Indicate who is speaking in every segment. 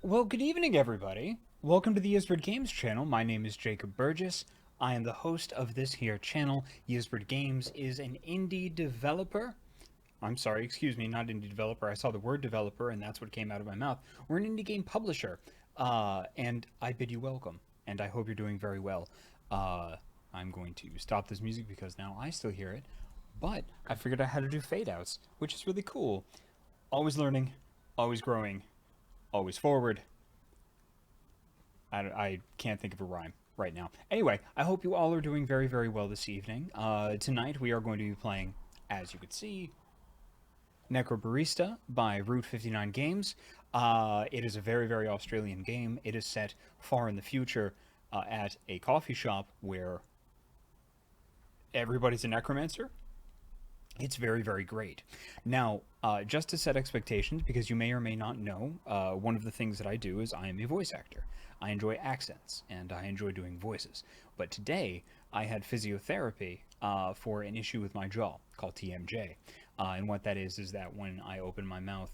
Speaker 1: Well, good evening, everybody. Welcome to the Ysbryd Games channel. My name is Jacob Burgess. I am the host of this here channel. Ysbryd Games is an indie developer. I'm sorry, excuse me, not indie developer. I saw the word developer, and that's what came out of my mouth. We're an indie game publisher, and I bid you welcome, and I hope you're doing very well. I'm going to stop this music because now I still hear it, but I figured out how to do fade outs, which is really cool. Always learning, always growing, always forward. I can't think of a rhyme right now. Anyway, I hope you all are doing very, very well this evening. Tonight we are going to be playing, as you could see, Necrobarista by Route 59 Games. It is a very, very Australian game. It is set far in the future at a coffee shop where everybody's a necromancer. It's very, very great. Now, just to set expectations, because you may or may not know, one of the things that I do is I am a voice actor. I enjoy accents, and I enjoy doing voices. But today, I had physiotherapy for an issue with my jaw called TMJ. And what that is that when I open my mouth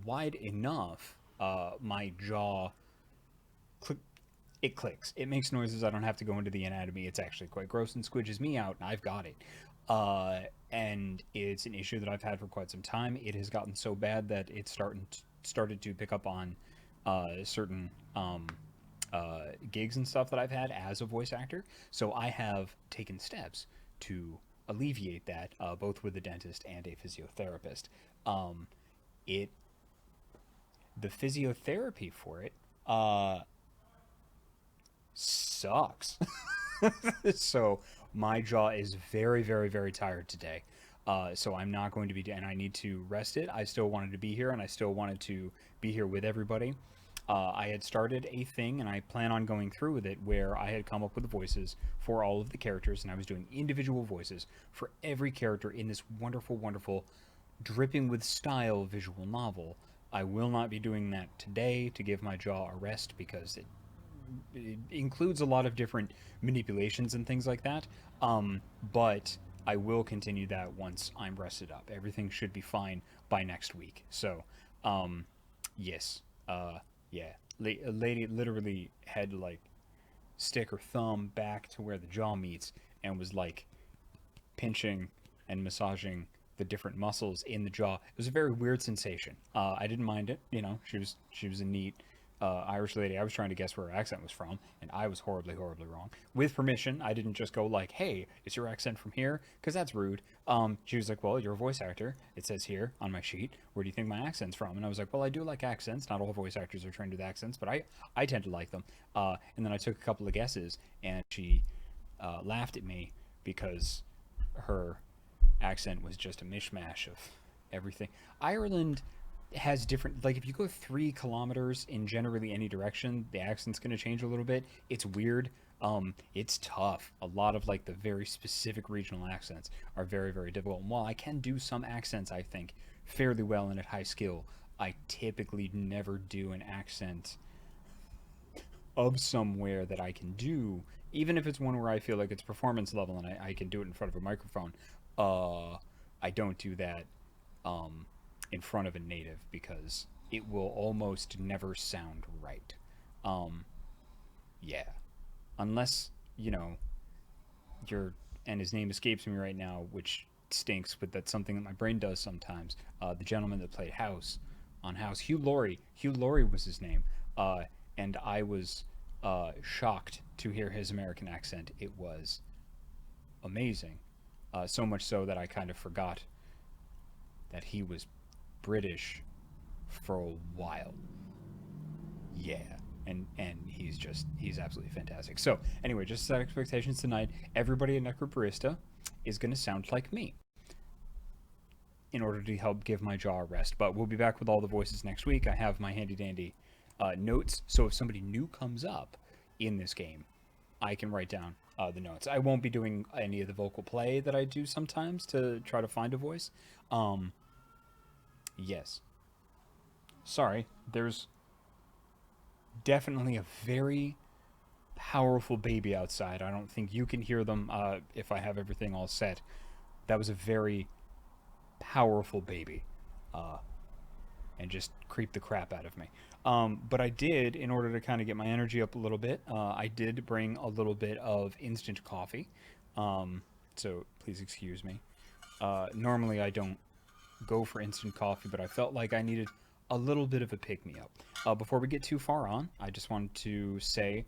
Speaker 1: wide enough, my jaw it clicks. It makes noises. I don't have to go into the anatomy. It's actually quite gross and squidges me out, and I've got it. And it's an issue that I've had for quite some time. It has gotten so bad that it's started to pick up on certain gigs and stuff that I've had as a voice actor. So I have taken steps to alleviate that, both with a dentist and a physiotherapist. It the physiotherapy for it sucks. So my jaw is very, very, very tired today. So I'm not going to be, and I need to rest it. I still wanted to be here, and I still wanted to be here with everybody. I had started a thing, and I plan on going through with it, where I had come up with the voices for all of the characters, and I was doing individual voices for every character in this wonderful, wonderful, dripping with style visual novel. I will not be doing that today to give my jaw a rest because it includes a lot of different manipulations and things like that. But I will continue that once I'm rested up. Everything should be fine by next week. So, yes, yeah. A lady literally had to like stick her thumb back to where the jaw meets and was like pinching and massaging the different muscles in the jaw. It was a very weird sensation. I didn't mind it. You know, she was a neat Irish lady. I was trying to guess where her accent was from, and I was horribly, horribly wrong. With permission, I didn't just go like, "Hey, is your accent from here?" Because that's rude. She was like, "Well, you're a voice actor. It says here on my sheet. Where do you think my accent's from?" And I was like, "Well, I do like accents. Not all voice actors are trained with accents, but I tend to like them." And then I took a couple of guesses, and she laughed at me because her accent was just a mishmash of everything. Ireland has different, like if you go 3 kilometers in generally any direction, the accent's going to change a little bit. It's weird. It's tough. A lot of like the very specific regional accents are very, very difficult. And while I can do some accents, I think fairly well and at high skill, I typically never do an accent of somewhere that I can do, even if it's one where I feel like it's performance level and I can do it in front of a microphone. I don't do that in front of a native because it will almost never sound right. Um, yeah, unless you know you're, and his name escapes me right now, which stinks, but that's something that my brain does sometimes. The gentleman that played House on House, Hugh Laurie. Hugh Laurie was his name, and I was shocked to hear his American accent. It was amazing, so much so that I kind of forgot that he was British for a while. Yeah. And he's absolutely fantastic. So anyway, just set expectations tonight. Everybody at Necrobarista is going to sound like me in order to help give my jaw a rest. But we'll be back with all the voices next week. I have my handy dandy notes, so if somebody new comes up in this game, I can write down the notes. I won't be doing any of the vocal play that I do sometimes to try to find a voice. Yes. Sorry, there's definitely a very powerful baby outside. I don't think you can hear them if I have everything all set. That was a very powerful baby. And just creep the crap out of me. But I did, in order to kind of get my energy up a little bit, I did bring a little bit of instant coffee. So please excuse me. Normally I don't go for instant coffee, but I felt like I needed a little bit of a pick-me-up. Before we get too far on, I just wanted to say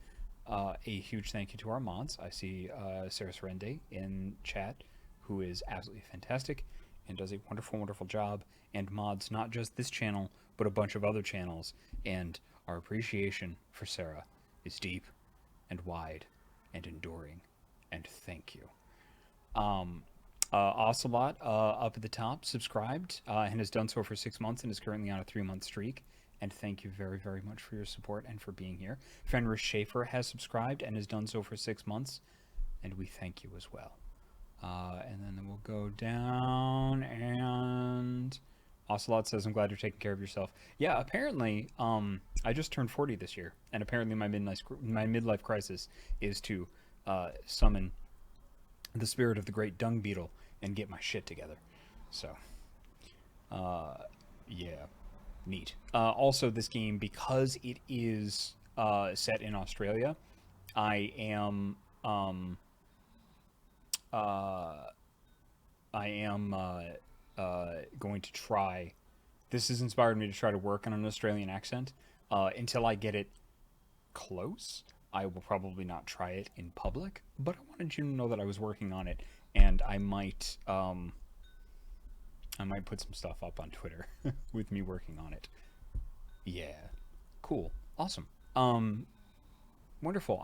Speaker 1: a huge thank you to our mods. I see Sarah Sorende in chat, who is absolutely fantastic and does a wonderful, wonderful job, and mods not just this channel, but a bunch of other channels, and our appreciation for Sarah is deep and wide and enduring, and thank you. Ocelot, up at the top, subscribed, and has done so for 6 months and is currently on a 3-month streak, and thank you very, very much for your support and for being here. Fenris Schaefer has subscribed and has done so for 6 months, and we thank you as well. And then we'll go down, and Ocelot says, I'm glad you're taking care of yourself. Yeah, apparently, I just turned 40 this year, and apparently my midlife crisis is to summon the spirit of the great dung beetle and get my shit together. So, yeah, neat. Also, this game, because it is set in Australia, I am going to try. This has inspired me to try to work on an Australian accent. Until I get it close, I will probably not try it in public. But I wanted you to know that I was working on it, and I might put some stuff up on Twitter with me working on it. Yeah, cool, awesome, wonderful.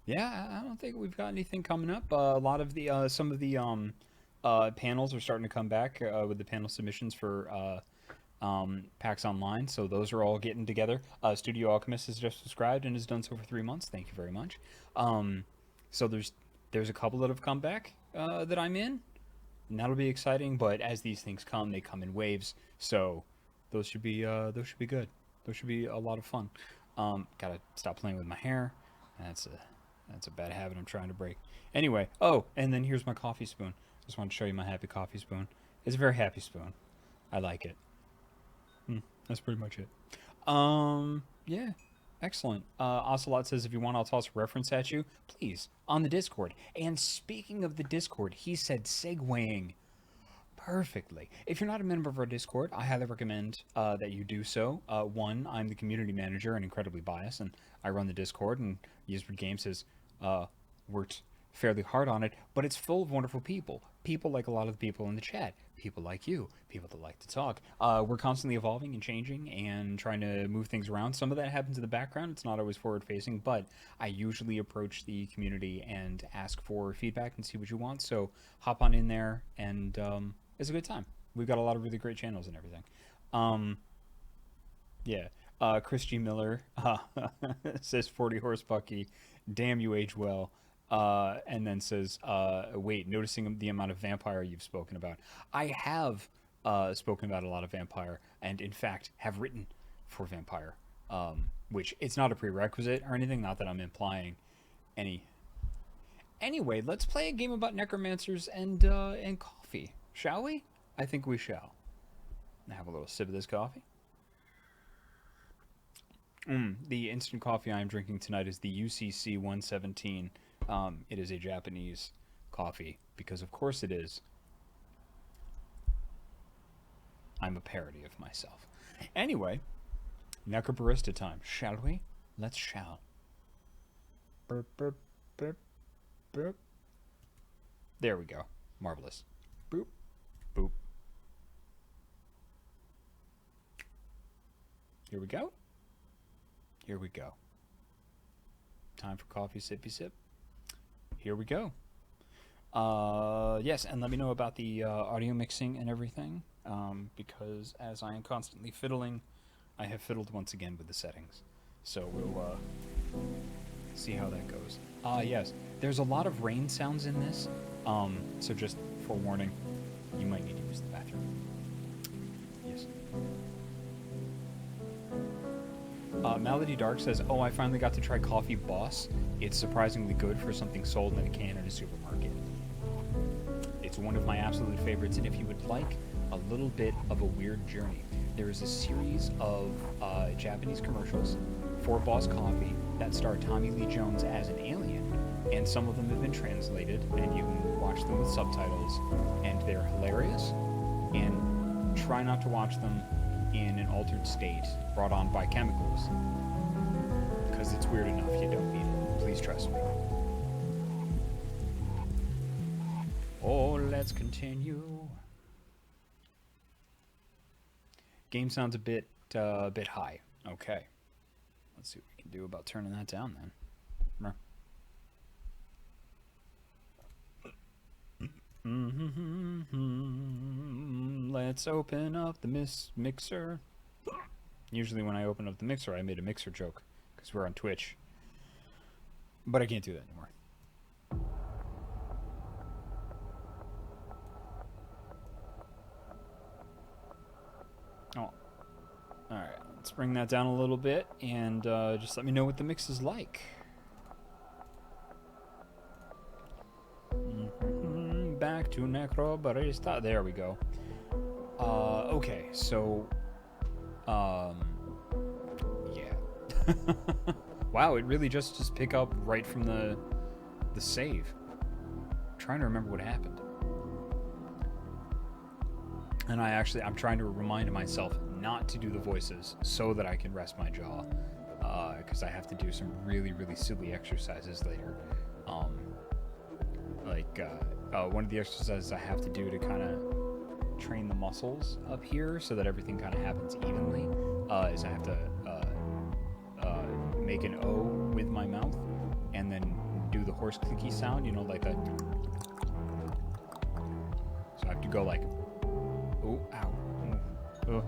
Speaker 1: Yeah, I don't think we've got anything coming up. A lot of the some of the panels are starting to come back with the panel submissions for PAX Online, so those are all getting together. Studio Alchemist has just subscribed and has done so for 3 months. Thank you very much. So there's a couple that have come back that I'm in, and that'll be exciting. But as these things come, they come in waves. So those should be good. Those should be a lot of fun. Gotta stop playing with my hair. That's a bad habit I'm trying to break. Anyway, oh, and then here's my coffee spoon. Just want to show you my happy coffee spoon. It's a very happy spoon. I like it. That's pretty much it. Yeah, excellent. Ocelot says, if you want, I'll toss a reference at you. Please, on the Discord. And speaking of the Discord, he said segueing perfectly. If you're not a member of our Discord, I highly recommend that you do so. One, I'm the community manager and incredibly biased, and I run the Discord, and Ysbryd Games has worked fairly hard on it, but it's full of wonderful people. People like a lot of the people in the chat. People like you. People that like to talk. We're constantly evolving and changing and trying to move things around. Some of that happens in the background. It's not always forward-facing, but I usually approach the community and ask for feedback and see what you want. So hop on in there, and it's a good time. We've got a lot of really great channels and everything. Yeah. Chris G. Miller says 40 horse Bucky. Damn, you age well. And then says, wait, noticing the amount of vampire you've spoken about. I have spoken about a lot of vampire, and in fact have written for vampire, which it's not a prerequisite or anything, not that I'm implying any. Anyway, let's play a game about necromancers and coffee, shall we? I think we shall. Have a little sip of this coffee. The instant coffee I'm drinking tonight is the UCC 117. It is a Japanese coffee, because of course it is. I'm a parody of myself. Anyway, Necrobarista time, shall we? Let's shall. Burp, burp, burp, burp. There we go. Marvelous. Boop, boop. Here we go. Here we go. Time for coffee, sippy sip. Here we go. Yes, and let me know about the audio mixing and everything, because as I am constantly fiddling, I have fiddled once again with the settings. So we'll see how that goes. Yes, there's a lot of rain sounds in this, so just forewarning, you might need to use the bathroom. Yes. Malady Dark says, oh, I finally got to try Coffee Boss. It's surprisingly good for something sold in a can in a supermarket. It's one of my absolute favorites, and if you would like a little bit of a weird journey there's a series of Japanese commercials for Boss Coffee that star Tommy Lee Jones as an alien, and some of them have been translated, and you can watch them with subtitles, and they're hilarious. And try not to watch them in an altered state brought on by chemicals, because it's weird enough. You don't need it. Please trust me. Oh, let's continue. Game sounds a bit high. Okay. Let's see what we can do about turning that down then. Let's open up the mixer. Usually when I open up the mixer, I made a mixer joke because we're on Twitch. But I can't do that anymore. Oh. Alright, let's bring that down a little bit and just let me know what the mix is like. Back to Necrobarista. There we go. Okay, so yeah. Wow, it really just pick up right from the save. I'm trying to remember what happened. And I'm trying to remind myself not to do the voices so that I can rest my jaw, because I have to do some really, really silly exercises later. One of the exercises I have to do to kind of train the muscles up here so that everything kind of happens evenly is I have to make an O with my mouth and then do the horse clicky sound, you know, like that. So I have to go like, oh, ow. Oh.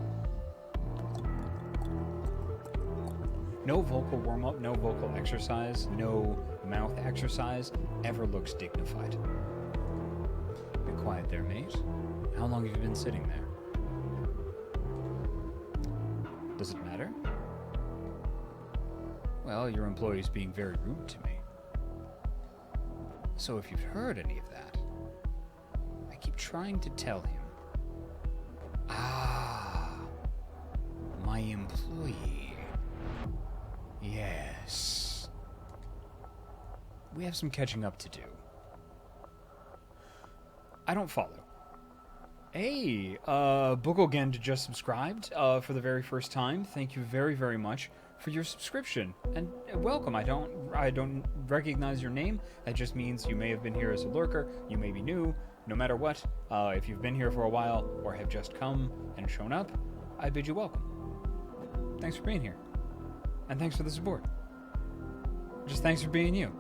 Speaker 1: No vocal warm-up, no vocal exercise, no mouth exercise ever looks dignified. Be quiet there, mate. How long have you been sitting there? Does it matter? Well, your employee's being very rude to me. So if you've heard any of that, I keep trying to tell him. Ah, my employee. Yes. We have some catching up to do. I don't follow. Hey, Boogelgend just subscribed for the very first time. Thank you very, very much for your subscription. And welcome. I don't recognize your name. That just means you may have been here as a lurker. You may be new. No matter what, if you've been here for a while or have just come and shown up, I bid you welcome. Thanks for being here. And thanks for the support. Just thanks for being you.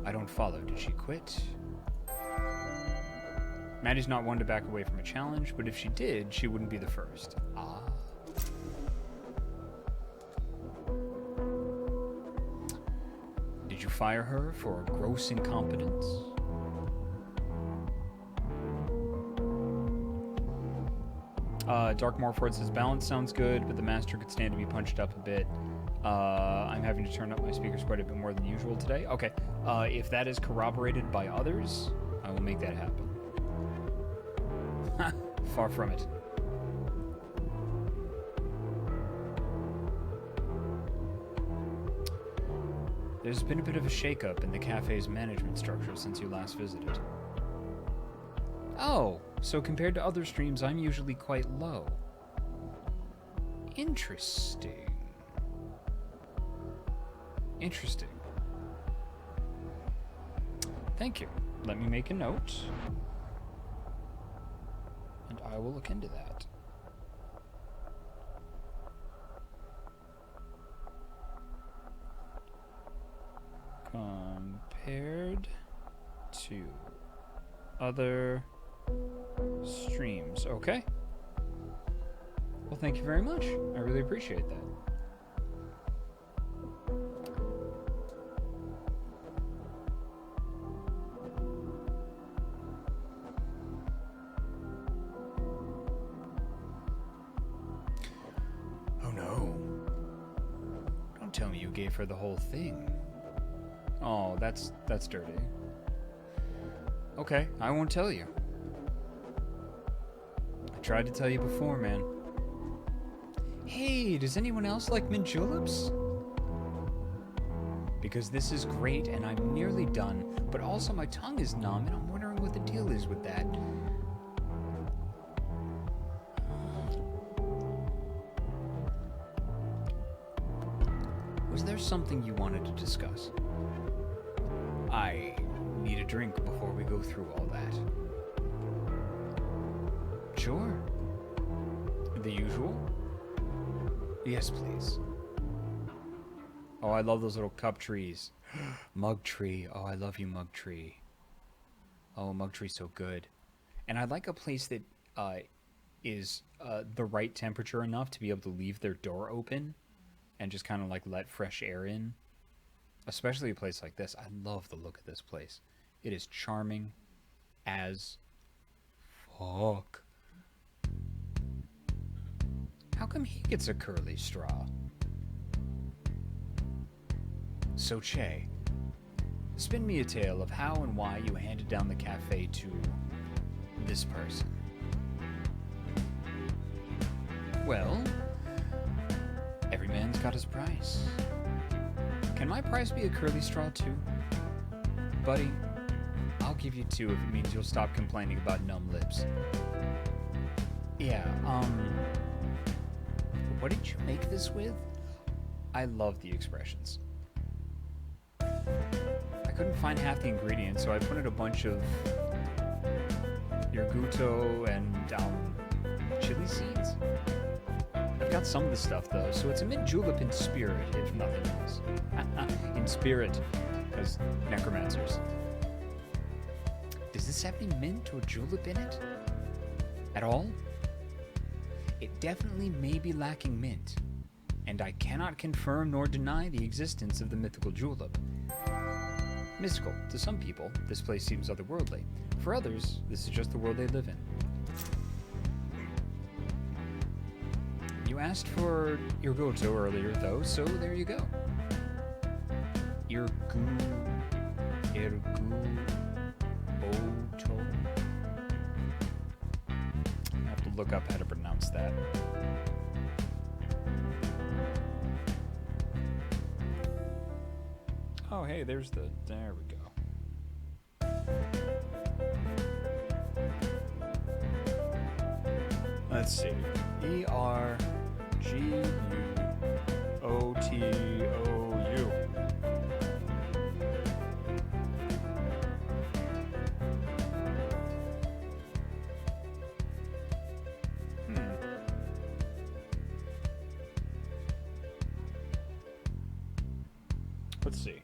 Speaker 1: I don't follow. Did she quit? Maddie's not one to back away from a challenge, but if she did, she wouldn't be the first. Ah. Did you fire her for gross incompetence? Dark Morford says, balance sounds good, but the master could stand to be punched up a bit. I'm having to turn up my speakers quite a bit more than usual today. Okay, if that is corroborated by others, I will make that happen. Far from it. There's been a bit of a shakeup in the cafe's management structure since you last visited. Oh, so compared to other streams, I'm usually quite low. Interesting. Interesting. Thank you. Let me make a note. And I will look into that. Compared to other streams. Okay. Well, thank you very much. I really appreciate that. Oh no. Don't tell me you gave her the whole thing. Oh, that's dirty. Okay, I won't tell you. tried to tell you before, man. Hey, does anyone else like mint juleps? Because this is great and I'm nearly done, but also my tongue is numb and I'm wondering what the deal is with that. Was there something you wanted to discuss? I need a drink before we go through all that. Sure. The usual? Yes, please. Oh, I love those little cup trees. Mug tree. Oh, I love you, mug tree. Oh, mug tree's so good. And I like a place that is the right temperature enough to be able to leave their door open and just kind of like let fresh air in. Especially a place like this. I love the look of this place. It is charming as fuck. How come he gets a curly straw? So Che, spin me a tale of how and why you handed down the cafe to this person. Well, every man's got his price. Can my price be a curly straw too? Buddy, I'll give you 2 if it means you'll stop complaining about numb lips. Yeah, what did you make this with? I love the expressions. I couldn't find half the ingredients, so I put in a bunch of Yrguto and chili seeds. I've got some of the stuff though, so it's a mint julep in spirit, if nothing else. In spirit, because necromancers. Does this have any mint or julep in it? At all? It definitely may be lacking mint, and I cannot confirm nor deny the existence of the mythical julep. Mystical. To some people, this place seems otherworldly. For others, this is just the world they live in. You asked for Yrguto earlier, though, so there you go. Yrguto. I have to look up how to pronounce that. Oh, hey, there we go. Let's see. E-R-G-U-O-T-O-U. Let's see.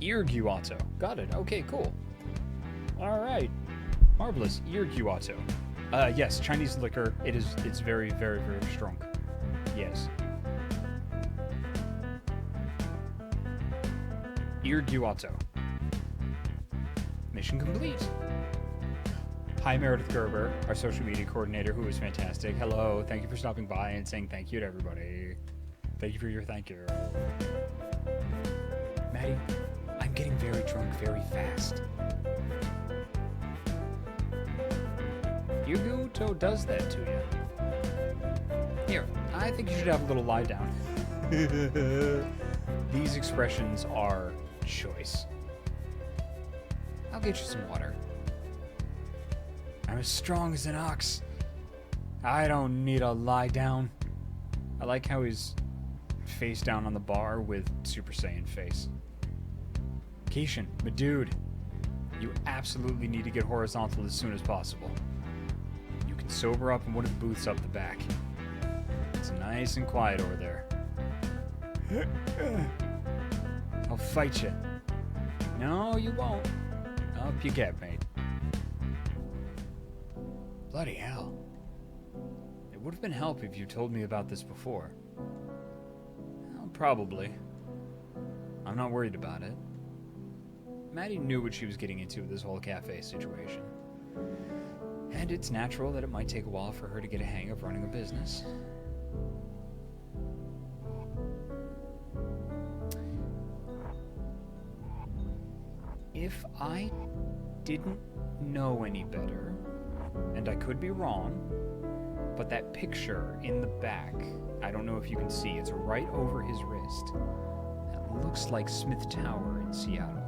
Speaker 1: Yrguato. Got it. Okay, cool. All right. Marvelous. Yrguato. Yes, Chinese liquor. It's very, very, very strong. Yes. Yrguato. Mission complete. Hi, Meredith Gerber, our social media coordinator, who is fantastic. Hello, thank you for stopping by and saying thank you to everybody. Thank you for your thank you. Maddie, I'm getting very drunk very fast. Yrguto does that to you. Here, I think you should have a little lie down. These expressions are choice. I'll get you some water. I'm as strong as an ox. I don't need a lie down. I like how he's face down on the bar with Super Saiyan face. Keishan, my dude, you absolutely need to get horizontal as soon as possible. You can sober up in one of the booths up the back. It's nice and quiet over there. I'll fight you. No, you won't. Up you get, mate. Bloody hell. It would have been help if you told me about this before. Well, probably. I'm not worried about it. Maddie knew what she was getting into with this whole cafe situation. And it's natural that it might take a while for her to get a hang of running a business. if I didn't know any better, and I could be wrong, but that picture in the back, I don't know if you can see, it's right over his wrist. That looks like Smith Tower in Seattle.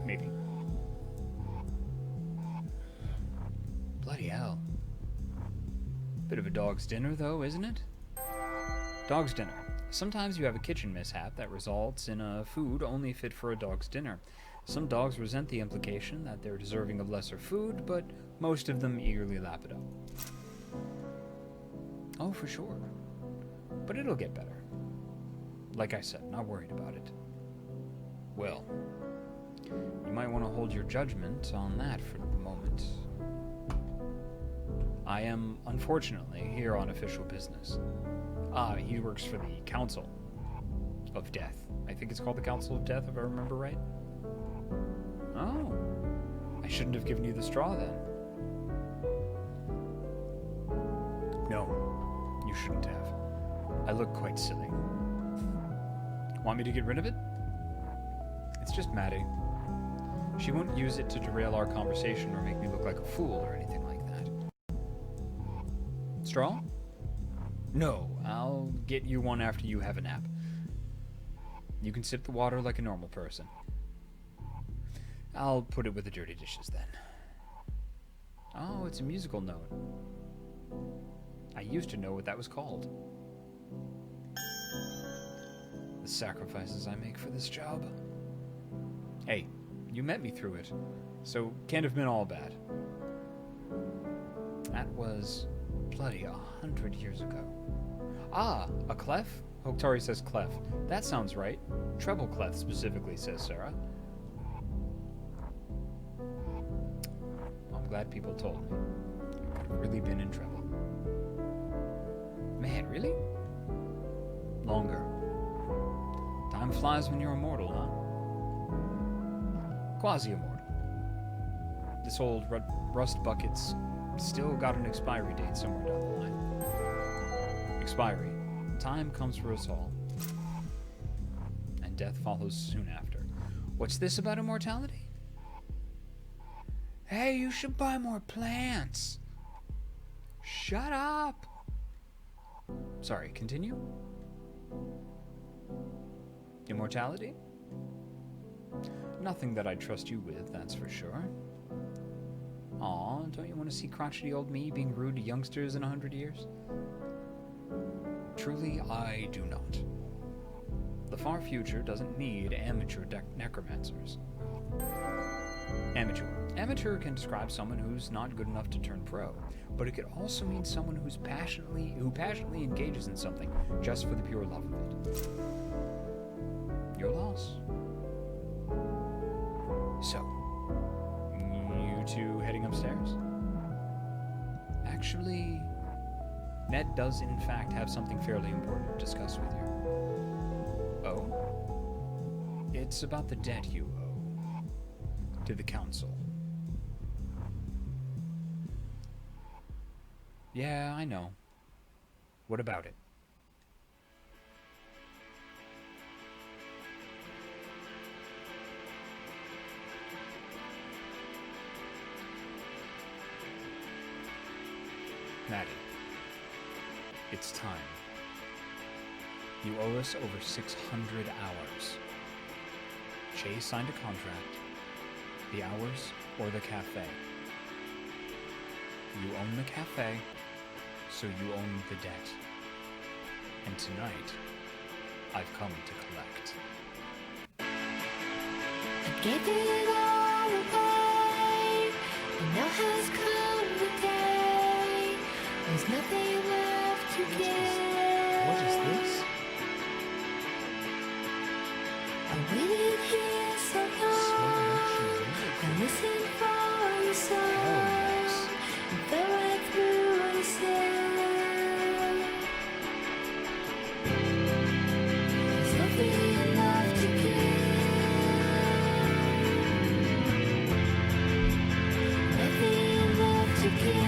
Speaker 1: Maybe. Bloody hell. Bit of a dog's dinner, though, isn't it? Dog's dinner. Sometimes you have a kitchen mishap that results in a food only fit for a dog's dinner. Some dogs resent the implication that they're deserving of lesser food, but most of them eagerly lap it up. Oh, for sure. But it'll get better. Like I said, not worried about it. Well, you might want to hold your judgment on that for the moment. I am, unfortunately, here on official business. He works for the Council of Death. I think it's called the Council of Death, if I remember right. Oh. I shouldn't have given you the straw, then. No, you shouldn't have. I look quite silly. Want me to get rid of it? It's just Maddie. She won't use it to derail our conversation or make me look like a fool or anything like that. Straw? No, I'll get you one after you have a nap. You can sip the water like a normal person. I'll put it with the dirty dishes then. Oh, it's a musical note. I used to know what that was called. The sacrifices I make for this job. Hey, you met me through it, so can't have been all bad. That was bloody 100 years ago. Ah, a clef? Hoktari says clef. That sounds right. Treble clef specifically, says Sarah. I'm glad people told me. I could have really been in trouble. Man, really? Longer. Time flies when you're immortal, huh? Quasi-immortal. This old rust bucket's still got an expiry date somewhere down the line. Expiry. Time comes for us all. And death follows soon after. What's this about immortality? Hey, you should buy more plants. Shut up. Sorry, continue? Immortality? Nothing that I'd trust you with, that's for sure. Aw, don't you want to see crotchety old me being rude to youngsters in 100 years? Truly, I do not. The far future doesn't need amateur necromancers. Amateur. Amateur can describe someone who's not good enough to turn pro, but it could also mean someone who passionately engages in something just for the pure love of it. Your loss. So, you two heading upstairs? Actually, Ned does in fact have something fairly important to discuss with you. Oh? It's about the debt you owe to the Council. Yeah, I know. What about it? Maddie, it's time. You owe us over 600 hours. Chase signed a contract. The hours or the cafe. You own the cafe, so you own the debt. And tonight, I've come to collect.
Speaker 2: I gave it all away, and now has come the day. There's nothing left to give.
Speaker 1: What is this?
Speaker 2: I waited here so long. I listened for your song. And fell right through what you said. There's nothing left to give. Nothing left to give.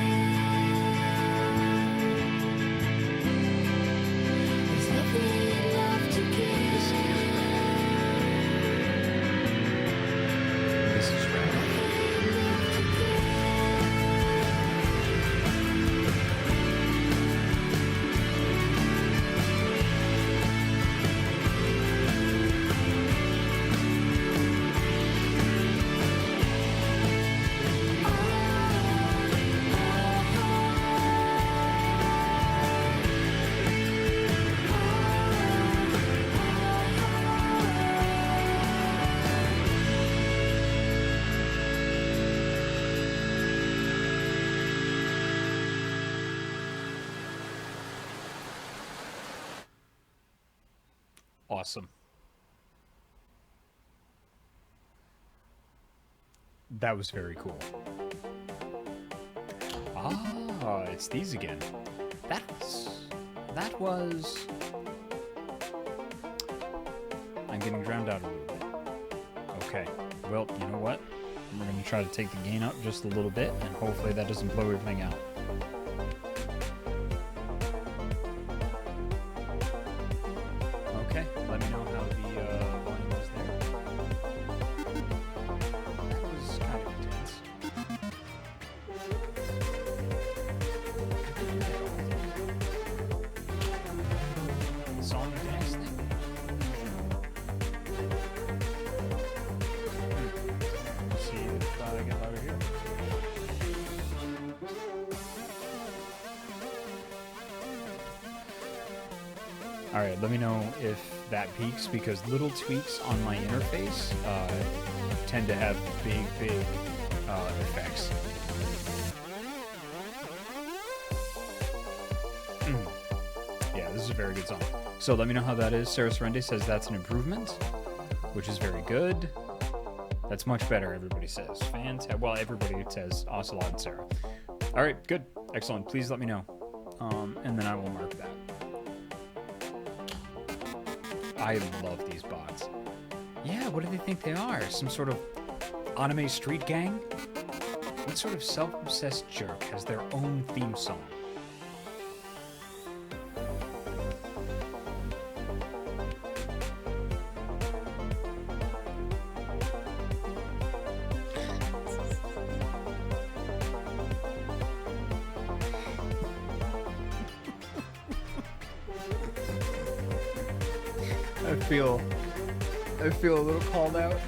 Speaker 1: Awesome. That was very cool. Ah, it's these again. That was... I'm getting drowned out a little bit. Okay, well, you know what? We're going to try to take the gain up just a little bit, and hopefully that doesn't blow everything out. Okay, let me know how the volume was there. That was kind of intense. The song and dance thing? Let's see if I get louder here. Alright, let me know if that peaks, because little tweaks on my interface tend to have big effects. Yeah, this is a very good song. So let me know how that is. Sarah Sorrente says that's an improvement, which is very good. That's much better, everybody says. Fantastic. Well, everybody says Ocelot and Sarah. Alright, good. Excellent. Please let me know. And then I will mark that. I love these bots. Yeah, what do they think they are? Some sort of anime street gang? What sort of self-obsessed jerk has their own theme song? I feel a little called out.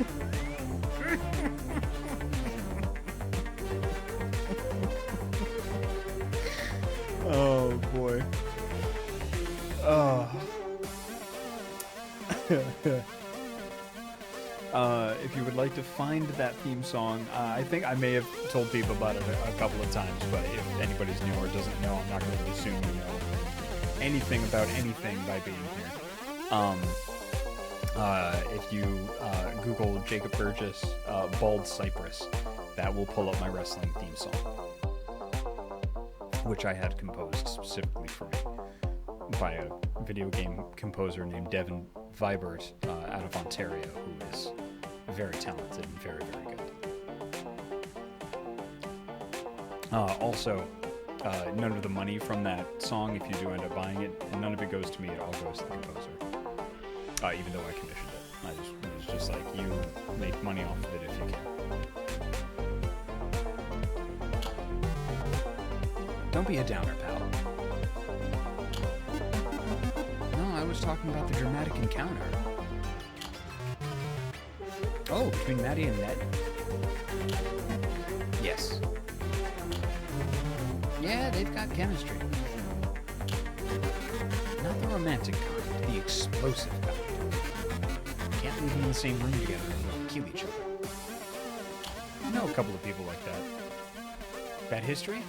Speaker 1: Oh boy. Oh. If you would like to find that theme song, I think I may have told people about it a couple of times, but if anybody's new or doesn't know, I'm not going to assume you know anything about anything by being here. If you Google Jacob Burgess Bald Cypress, that will pull up my wrestling theme song, which I had composed specifically for me by a video game composer named Devin Vibert out of Ontario, who is very talented and very, very good. Also, none of the money from that song, if you do end up buying it, and none of it goes to me, it all goes to the composer. Even though I commissioned it. It was just like, you make money off of it if you can. Don't be a downer, pal. No, I was talking about the dramatic encounter. Oh, between Maddie and Ned? Yes. Yeah, they've got chemistry. Not the romantic kind, the explosive kind. Can't leave them in the same room together and they'll kill each other. I know a couple of people like that. Bad history?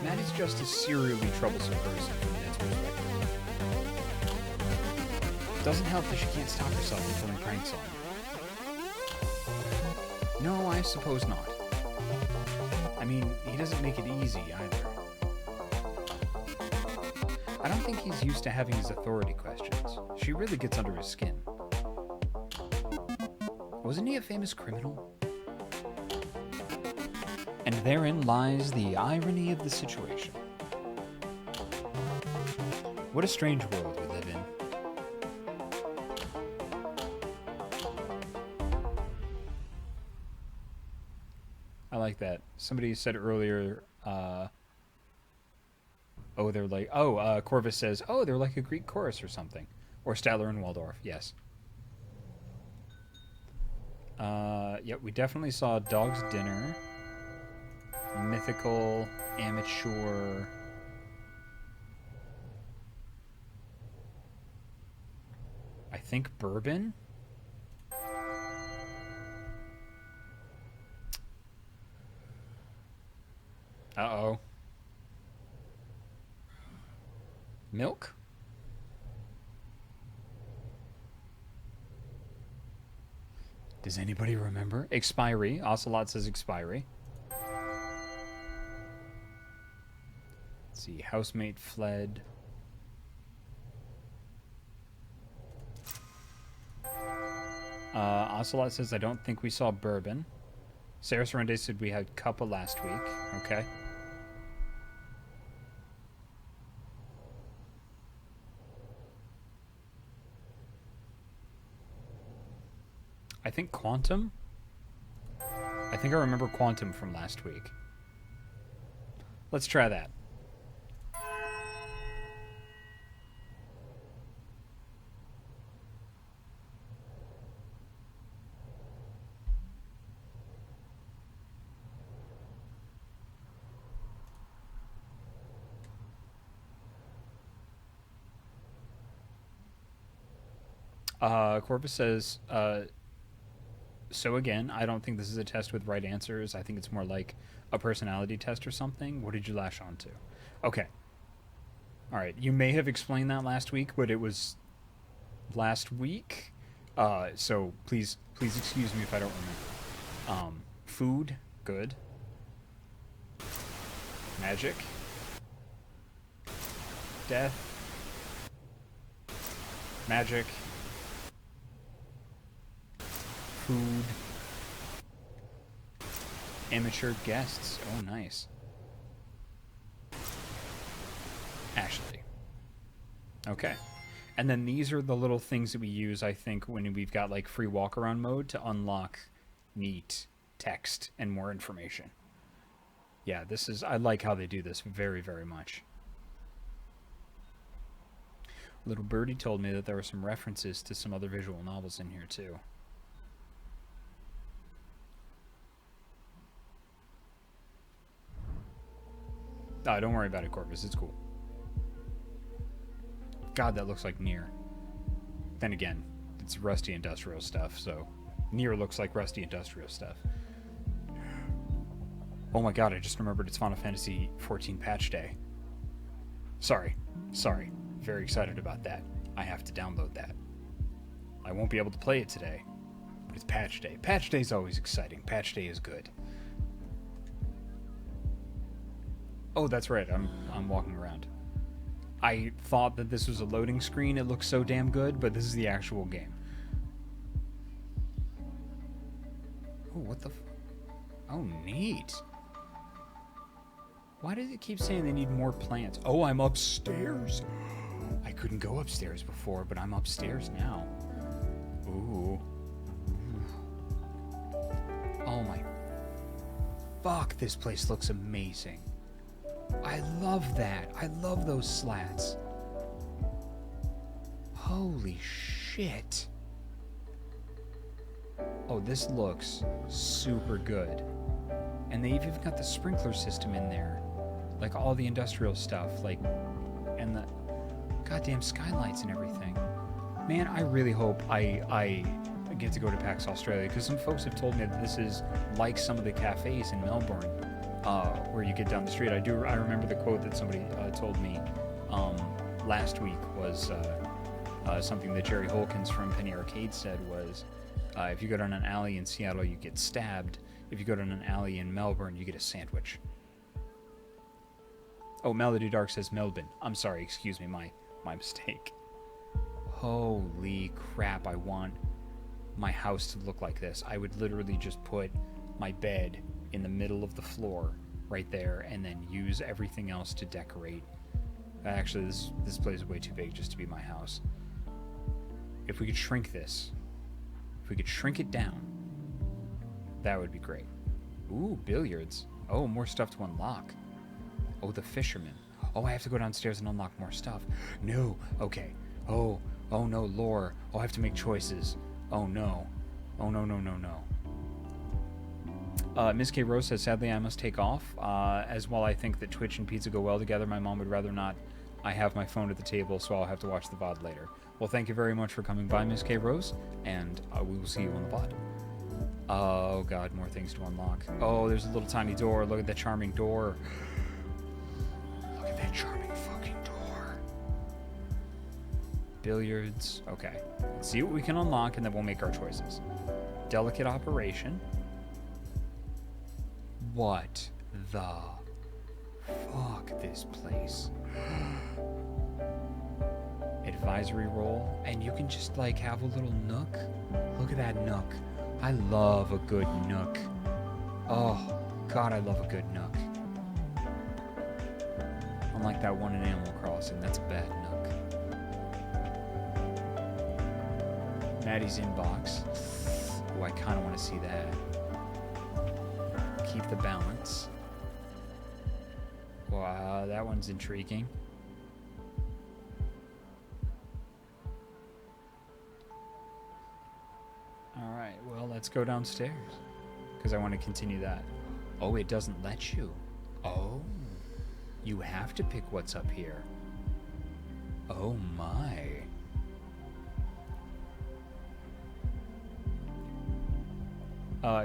Speaker 1: Maddie's just a serially troublesome person from Ned's perspective. Doesn't help that she can't stop herself from pulling pranks on him. No, I suppose not. I mean, he doesn't make it easy either. I don't think he's used to having his authority questions. She really gets under his skin. Wasn't he a famous criminal? And therein lies the irony of the situation. What a strange world we live in. I like that. Somebody said earlier, Corvus says, oh, they're like a Greek chorus or something. Or Statler and Waldorf, yes. Yeah, we definitely saw Dog's Dinner, Mythical, Amateur, I think Bourbon? Uh-oh. Milk? Does anybody remember? Expiry. Ocelot says expiry. Let's see. Housemate fled. Ocelot says, I don't think we saw bourbon. Sarah Sorrende said we had cuppa last week. Okay. I think Quantum? I think I remember Quantum from last week. Let's try that. Corvus says, so again, I don't think this is a test with right answers. I think it's more like a personality test or something. What did you lash on to? Okay. All right. You may have explained that last week, but it was last week. So please excuse me if I don't remember. Food, good. Magic. Death. Magic. Food. Amateur guests. Oh, nice. Ashley. Okay. And then these are the little things that we use, I think, when we've got like free walk around mode to unlock neat text and more information. Yeah, this is, I like how they do this very, very much. Little Birdie told me that there were some references to some other visual novels in here too. Oh, don't worry about it, Corvus. It's cool. God, that looks like Nier. Then again, it's rusty industrial stuff, so Nier looks like rusty industrial stuff. Oh my god, I just remembered it's Final Fantasy XIV patch day. Sorry. Very excited about that. I have to download that. I won't be able to play it today, but it's patch day. Patch day is always exciting. Patch day is good. Oh, that's right. I'm walking around. I thought that this was a loading screen. It looks so damn good, but this is the actual game. Oh, what the... Oh, neat. Why does it keep saying they need more plants? Oh, I'm upstairs. I couldn't go upstairs before, but I'm upstairs now. Ooh. Oh my... Fuck, this place looks amazing. I love that. I love those slats. Holy shit. Oh, this looks super good. And they've even got the sprinkler system in there. Like all the industrial stuff. Like, and the goddamn skylights and everything. Man, I really hope I get to go to PAX Australia, because some folks have told me that this is like some of the cafes in Melbourne. Where you get down the street. I remember the quote that somebody told me last week was something that Jerry Holkins from Penny Arcade said was, if you go down an alley in Seattle, you get stabbed. If you go down an alley in Melbourne, you get a sandwich. Oh, Melody Dark says Melbourne. I'm sorry, excuse me, my mistake. Holy crap, I want my house to look like this. I would literally just put my bed in the middle of the floor right there and then use everything else to decorate. Actually, this place is way too big just to be my house. If we could shrink this, if we could shrink it down, that would be great. Ooh, billiards. Oh, more stuff to unlock. Oh, the fisherman. Oh, I have to go downstairs and unlock more stuff. No. Okay. Oh no, lore. Oh, I have to make choices. Oh no. Oh no. Ms. K. Rose says, sadly, I must take off. As while I think that Twitch and pizza go well together, my mom would rather not. I have my phone at the table, so I'll have to watch the VOD later. Well, thank you very much for coming by, Ms. K. Rose, and we will see you on the VOD. Oh, God, more things to unlock. Oh, there's a little tiny door. Look at that charming door. Look at that charming fucking door. Billiards. Okay. Let's see what we can unlock, and then we'll make our choices. Delicate operation. What the fuck, this place? Advisory role, and you can just like have a little nook. Look at that nook. I love a good nook. Oh god, I love a good nook. Unlike that one in Animal Crossing, that's a bad nook. Maddie's inbox. Oh, I kind of want to see that. Keep the balance. Wow, that one's intriguing. Alright, well, let's go downstairs. Because I want to continue that. Oh, it doesn't let you. Oh. You have to pick what's up here. Oh my.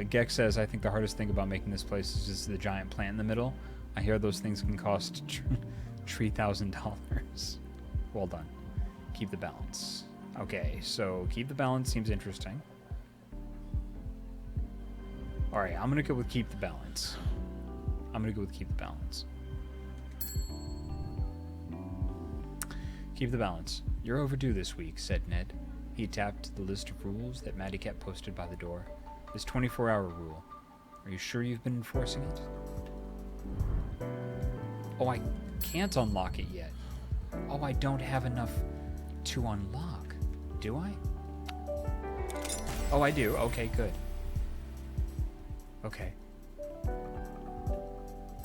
Speaker 1: Gex says, I think the hardest thing about making this place is just the giant plant in the middle. I hear those things can cost $3,000. Well done. Keep the balance. Okay, so keep the balance seems interesting. Alright, I'm gonna go with keep the balance. Keep the balance. You're overdue this week, said Ned. He tapped the list of rules that Maddie kept posted by the door. This 24-hour rule. Are you sure you've been enforcing it? Oh, I can't unlock it yet. Oh, I don't have enough to unlock. Do I? Oh, I do. Okay, good. Okay.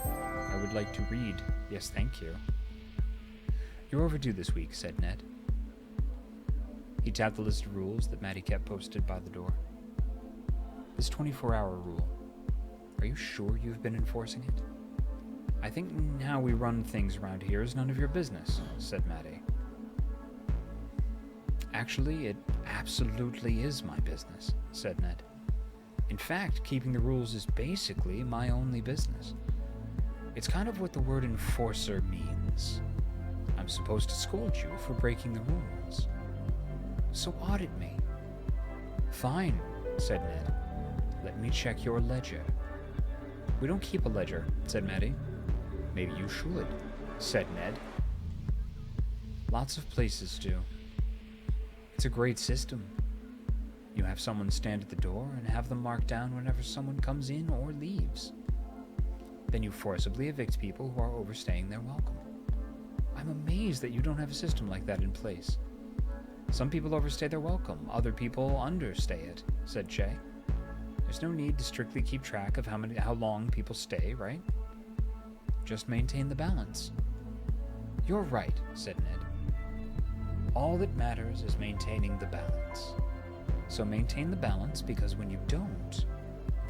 Speaker 1: I would like to read. Yes, thank you. You're overdue this week, said Ned. He tapped the list of rules that Maddie kept posted by the door. This 24-hour rule. Are you sure you've been enforcing it? I think how we run things around here is none of your business, said Maddie. Actually, it absolutely is my business, said Ned. In fact, keeping the rules is basically my only business. It's kind of what the word enforcer means. I'm supposed to scold you for breaking the rules. So audit me. Fine, said Ned. Let me check your ledger. We don't keep a ledger, said Maddie. Maybe you should, said Ned. Lots of places do. It's a great system. You have someone stand at the door and have them mark down whenever someone comes in or leaves. Then you forcibly evict people who are overstaying their welcome. I'm amazed that you don't have a system like that in place. Some people overstay their welcome, other people understay it, said Shay. There's no need to strictly keep track of how long people stay, right? Just maintain the balance. You're right, said Ned. All that matters is maintaining the balance. So maintain the balance, because when you don't,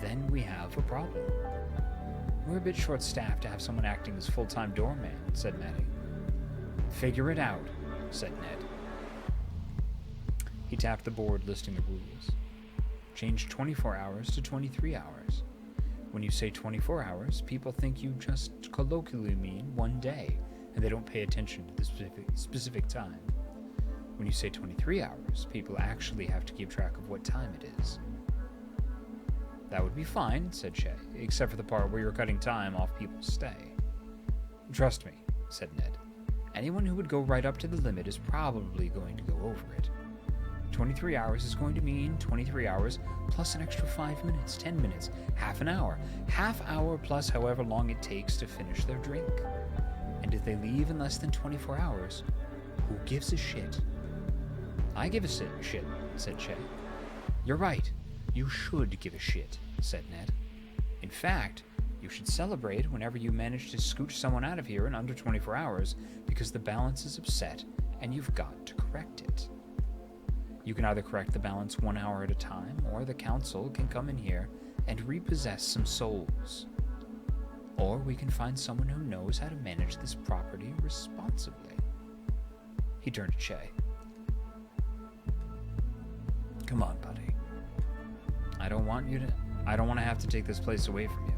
Speaker 1: then we have a problem. We're a bit short-staffed to have someone acting as full-time doorman, said Maddie. Figure it out, said Ned. He tapped the board listing the rules. Change 24 hours to 23 hours. When you say 24 hours, people think you just colloquially mean one day, and they don't pay attention to the specific time. When you say 23 hours, people actually have to keep track of what time it is. That would be fine, said Shay, except for the part where you're cutting time off people's stay. Trust me, said Ned. Anyone who would go right up to the limit is probably going to go over it. 23 hours is going to mean 23 hours plus an extra 5 minutes, 10 minutes, half an hour. Half hour plus however long it takes to finish their drink. And if they leave in less than 24 hours, who gives a shit? I give a shit, said Shay. You're right. You should give a shit, said Ned. In fact, you should celebrate whenever you manage to scooch someone out of here in under 24 hours because the balance is upset and you've got to correct it. You can either correct the balance 1 hour at a time, or the council can come in here and repossess some souls. Or we can find someone who knows how to manage this property responsibly. He turned to Shay. Come on, buddy. I don't want to have to take this place away from you.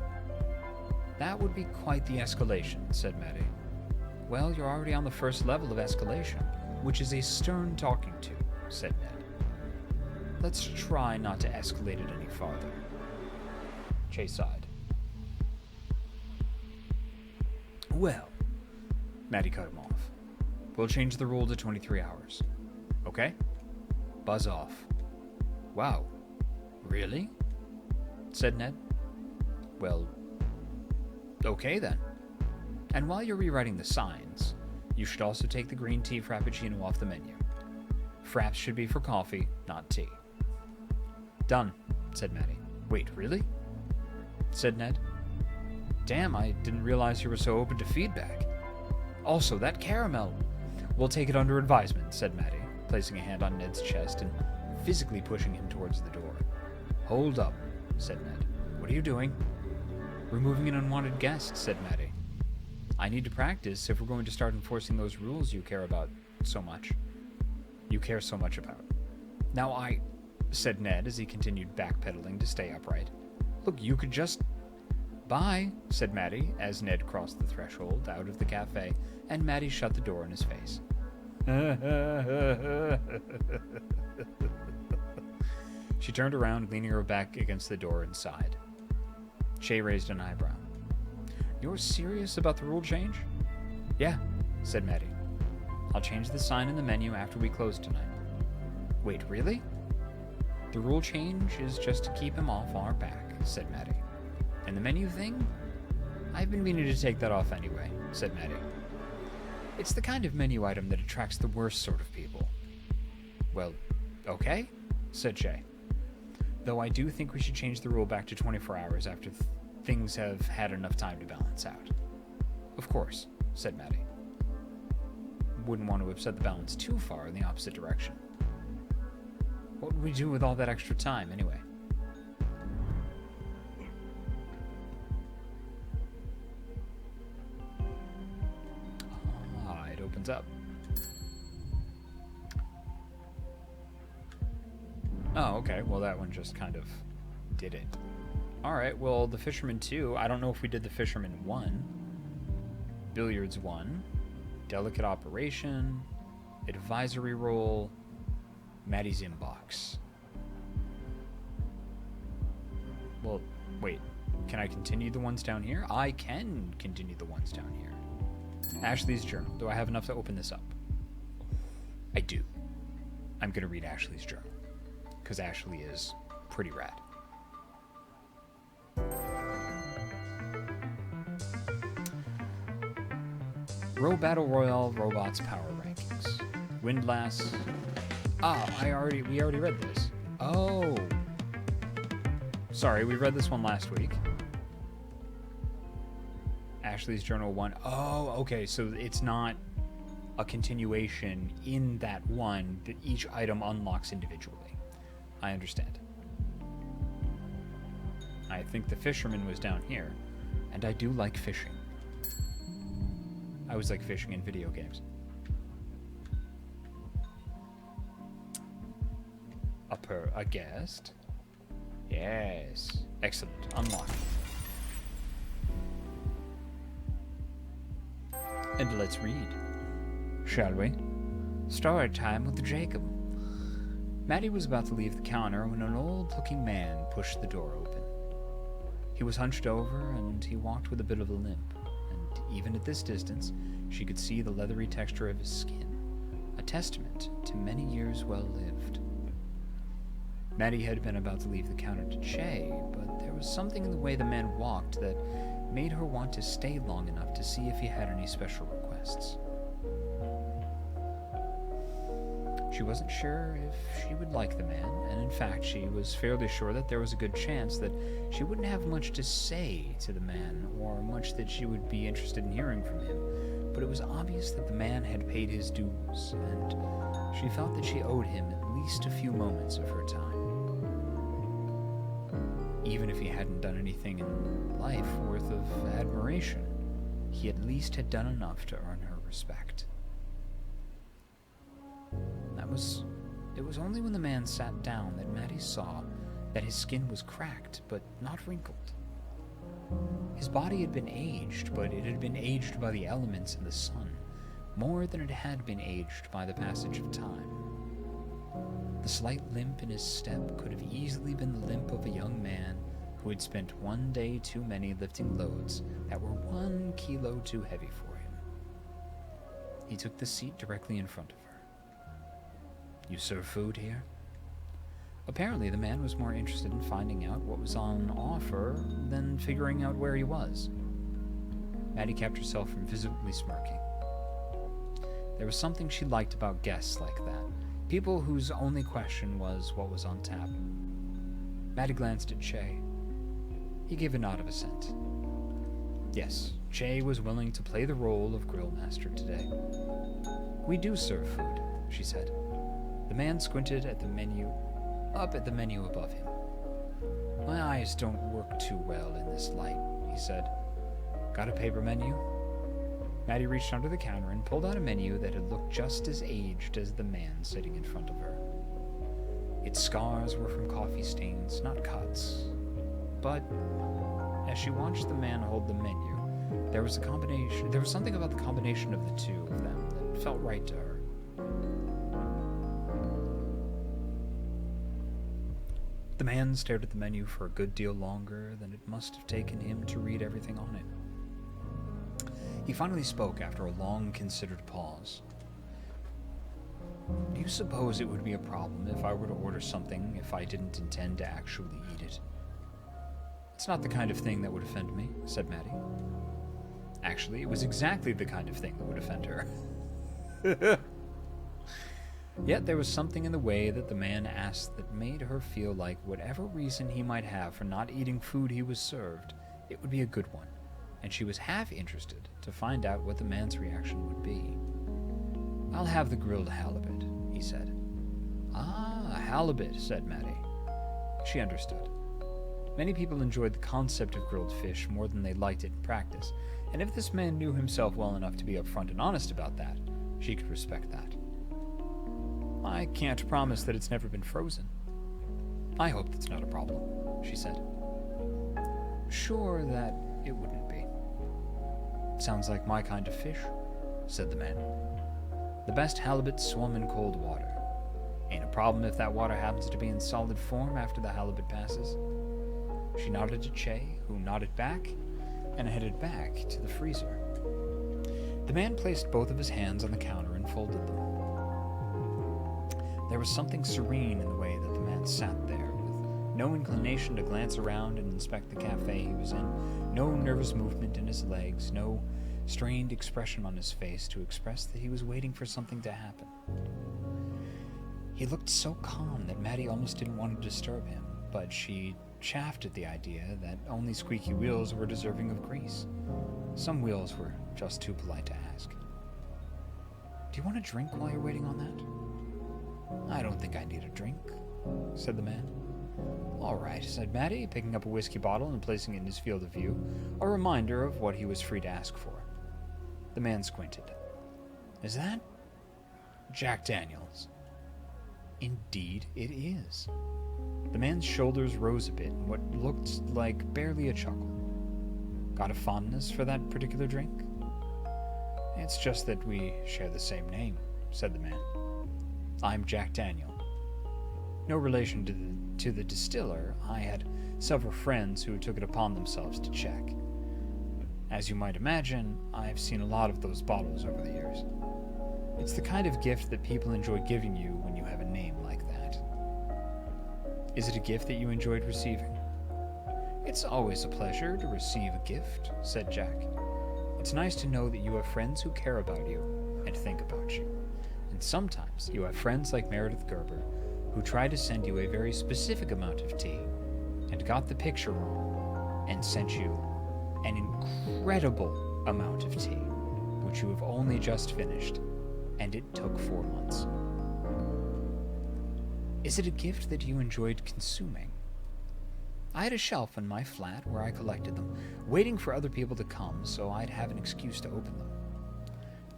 Speaker 1: That would be quite the escalation, said Maddie. Well, you're already on the first level of escalation, which is a stern talking to, said Ned. let's try not to escalate it any farther. Che sighed. Well, Maddie cut him off. We'll change the rule to 23 hours. Okay? Buzz off. Wow. Really? Said Ned. Well, okay then. And while you're rewriting the signs, you should also take the green tea frappuccino off the menu. Fraps should be for coffee, not tea. Done, said Maddie. Wait, really? Said Ned. Damn, I didn't realize you were so open to feedback. Also, that caramel. We'll take it under advisement, said Maddie, placing a hand on Ned's chest and physically pushing him towards the door. Hold up, said Ned. What are you doing? Removing an unwanted guest, said Maddie. I need to practice if we're going to start enforcing those rules you care about so much. You care so much about. Now said Ned as he continued backpedaling to stay upright. Look, you could just... Bye, said Maddie as Ned crossed the threshold out of the cafe and Maddie shut the door in his face. She turned around, leaning her back against the door and sighed. Che raised an eyebrow. You're serious about the rule change? Yeah, said Maddie. I'll change the sign in the menu after we close tonight. Wait, really? The rule change is just to keep him off our back, said Maddie. And the menu thing? I've been meaning to take that off anyway, said Maddie. It's the kind of menu item that attracts the worst sort of people. Well, okay, said Che. Though I do think we should change the rule back to 24 hours after things have had enough time to balance out. Of course, said Maddie. Wouldn't want to upset the balance too far in the opposite direction. What would we do with all that extra time, anyway? It opens up. Oh, okay. Well, that one just kind of did it. Alright, well, the Fisherman 2, I don't know if we did the Fisherman 1. Billiards 1. Delicate Operation. Advisory Role. Maddie's Inbox. Well, wait. Can I continue the ones down here? I can continue the ones down here. Ashley's Journal. Do I have enough to open this up? I do. I'm going to read Ashley's journal. Because Ashley is pretty rad. Row Battle Royale Robots Power Rankings. Windlass. We already read this. Oh. Sorry, we read this one last week. Ashley's Journal 1. Oh, okay, so it's not a continuation in that one that each item unlocks individually. I understand. I think the Fisherman was down here, and I do like fishing. I always like fishing in video games. A guest? Yes. Excellent. Unlock. And let's read. Shall we? Story time with Jacob. Maddie was about to leave the counter when an old-looking man pushed the door open. He was hunched over, and he walked with a bit of a limp, and even at this distance, she could see the leathery texture of his skin, a testament to many years well lived. Maddie had been about to leave the counter to Che, but there was something in the way the man walked that made her want to stay long enough to see if he had any special requests. She wasn't sure if she would like the man, and in fact she was fairly sure that there was a good chance that she wouldn't have much to say to the man, or much that she would be interested in hearing from him, but it was obvious that the man had paid his dues, and she felt that she owed him at least a few moments of her time. Even if he hadn't done anything in life worth of admiration, he at least had done enough to earn her respect. It was only when the man sat down that Maddie saw that his skin was cracked, but not wrinkled. His body had been aged, but it had been aged by the elements and the sun, more than it had been aged by the passage of time. The slight limp in his step could have easily been the limp of a young man who had spent one day too many lifting loads that were 1 kilo too heavy for him. He took the seat directly in front of her. "You serve food here?" Apparently, the man was more interested in finding out what was on offer than figuring out where he was. Maddie kept herself from visibly smirking. There was something she liked about guests like that, people whose only question was what was on tap. Maddie glanced at Che. He gave a nod of assent. Yes, Che was willing to play the role of grill master today. "We do serve food," she said. The man squinted at the menu, up at the menu above him. "My eyes don't work too well in this light," he said. "Got a paper menu?" Maddie reached under the counter and pulled out a menu that had looked just as aged as the man sitting in front of her. Its scars were from coffee stains, not cuts. But as she watched the man hold the menu, there was something about the combination of the two of them that felt right to her. The man stared at the menu for a good deal longer than it must have taken him to read everything on it. He finally spoke after a long, considered pause. "Do you suppose it would be a problem if I were to order something if I didn't intend to actually eat it?" "It's not the kind of thing that would offend me," said Maddie. Actually, it was exactly the kind of thing that would offend her. Yet there was something in the way that the man asked that made her feel like whatever reason he might have for not eating food he was served, it would be a good one, and she was half interested to find out what the man's reaction would be. "I'll have the grilled halibut," he said. "Ah, halibut," said Maddie. She understood. Many people enjoyed the concept of grilled fish more than they liked it in practice, and if this man knew himself well enough to be upfront and honest about that, she could respect that. "I can't promise that it's never been frozen." "I hope that's not a problem," she said. "Sure that it wouldn't be." "Sounds like my kind of fish," said the man. "The best halibut swum in cold water. Ain't a problem if that water happens to be in solid form after the halibut passes." She nodded to Che, who nodded back, and headed back to the freezer. The man placed both of his hands on the counter and folded them. There was something serene in the way that the man sat there, with no inclination to glance around and inspect the cafe he was in, no nervous movement in his legs, no strained expression on his face to express that he was waiting for something to happen. He looked so calm that Maddie almost didn't want to disturb him, but she chaffed at the idea that only squeaky wheels were deserving of grease. Some wheels were just too polite to ask. "Do you want a drink while you're waiting on that?" "I don't think I need a drink," said the man. "All right," said Maddie, picking up a whiskey bottle and placing it in his field of view, a reminder of what he was free to ask for. The man squinted. "Is that Jack Daniels?" "Indeed it is." The man's shoulders rose a bit in what looked like barely a chuckle. "Got a fondness for that particular drink?" "It's just that we share the same name," said the man. "I'm Jack Daniel. No relation to the distiller. I had several friends who took it upon themselves to check. As you might imagine, I've seen a lot of those bottles over the years. It's the kind of gift that people enjoy giving you when you have a name like that." "Is it a gift that you enjoyed receiving?" "It's always a pleasure to receive a gift," said Jack. "It's nice to know that you have friends who care about you and think about you. And sometimes you have friends like Meredith Gerber who try to send you a very specific amount of tea and got the picture wrong and sent you an incredible amount of tea, which you have only just finished, and it took 4 months. Is it a gift that you enjoyed consuming?" "I had a shelf in my flat where I collected them, waiting for other people to come so I'd have an excuse to open them."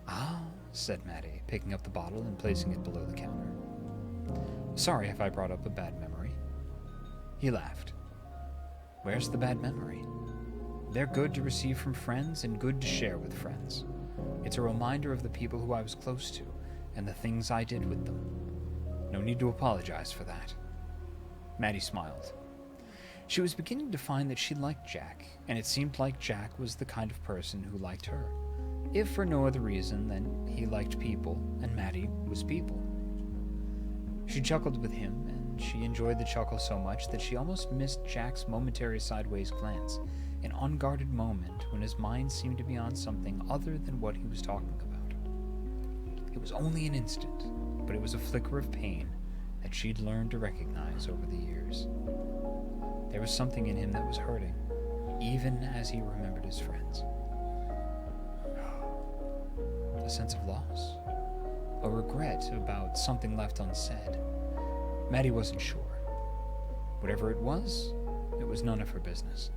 Speaker 1: "Ah," said Maddie, picking up the bottle and placing it below the counter. "Sorry if I brought up a bad memory." He laughed. "Where's the bad memory? They're good to receive from friends and good to share with friends. It's a reminder of the people who I was close to and the things I did with them. No need to apologize for that. Maddie smiled. She was beginning to find that she liked Jack, and it seemed like Jack was the kind of person who liked her. If for no other reason than he liked people, and Maddie was people. She chuckled with him, and she enjoyed the chuckle so much that she almost missed Jack's momentary sideways glance, an unguarded moment when his mind seemed to be on something other than what he was talking about. It was only an instant, but it was a flicker of pain that she'd learned to recognize over the years. There was something in him that was hurting, even as he remembered his friends. A sense of loss, a regret about something left unsaid. Maddie wasn't sure. Whatever it was none of her business.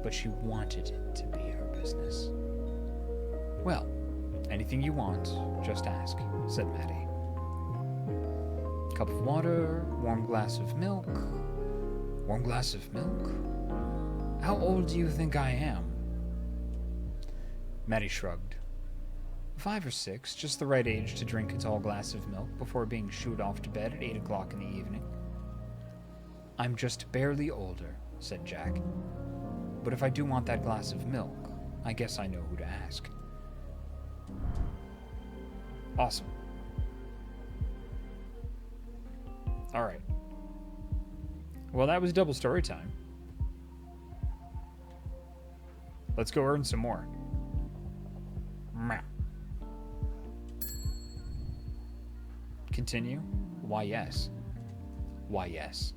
Speaker 1: But she wanted it to be her business. Well, anything you want, just ask, said Maddie. Cup of water, warm glass of milk. Warm glass of milk? How old do you think I am? Maddie shrugged. 5 or 6, just the right age to drink a tall glass of milk before being shooed off to bed at 8 o'clock in the evening. I'm just barely older, said Jack. But if I do want that glass of milk, I guess I know who to ask. Awesome. Alright. Well, that was double story time. Let's go earn some more. Meow. Continue? Why yes. Why yes.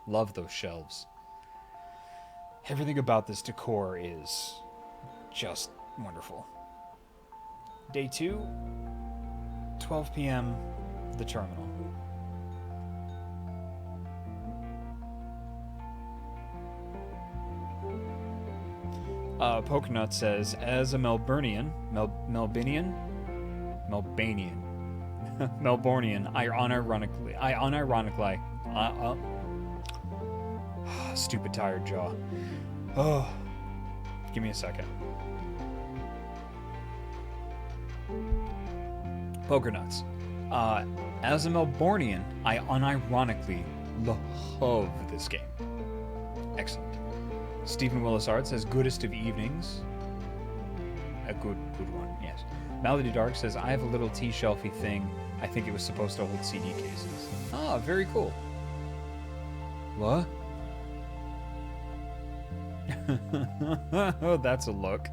Speaker 1: Love those shelves. Everything about this decor is just wonderful. Day 2, 12 p.m., the terminal. Pokenut says, as a Melburnian, Melbanian, Melbournian, I unironically, stupid tired jaw. Oh, give me a second. Pokernuts. As a Melbournian, I unironically love this game. Excellent. Stephen Willis Art says, goodest of evenings. A good one, yes. Malady Dark says, I have a little tea-shelfy thing. I think it was supposed to hold CD cases. Ah, very cool. What? Oh, that's a look.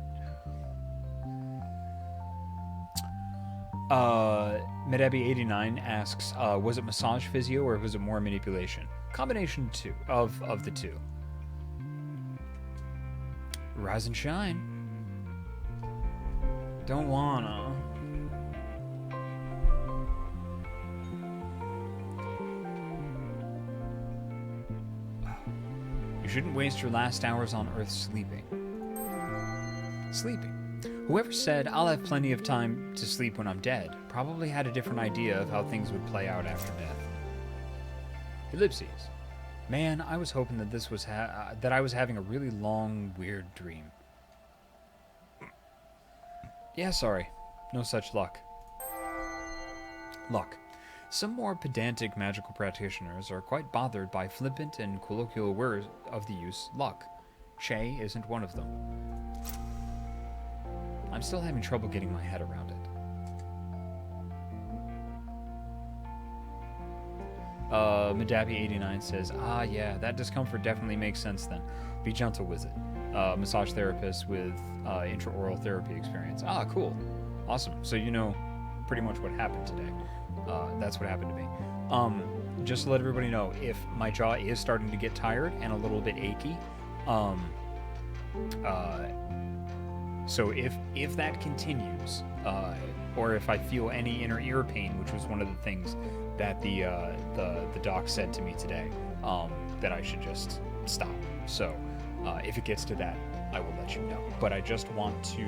Speaker 1: Medebi89 asks, was it massage physio or was it more manipulation? Combination of the two. Rise and shine. Don't wanna. You shouldn't waste your last hours on Earth sleeping. Sleeping. Whoever said, I'll have plenty of time to sleep when I'm dead, probably had a different idea of how things would play out after death. Ellipses. Man, I was hoping that this was that I was having a really long, weird dream. Yeah, sorry. No such luck. Luck. Some more pedantic magical practitioners are quite bothered by flippant and colloquial words of the use luck. Shay isn't one of them. I'm still having trouble getting my head around it. Madabi89 says, yeah, that discomfort definitely makes sense then. Be gentle with it. Massage therapist with intraoral therapy experience. Cool. Awesome. So you know pretty much what happened today. That's what happened to me. Just to let everybody know, if my jaw is starting to get tired and a little bit achy, so if that continues, or if I feel any inner ear pain, which was one of the things that the doc said to me today, that I should just stop. So if it gets to that, I will let you know. But I just want to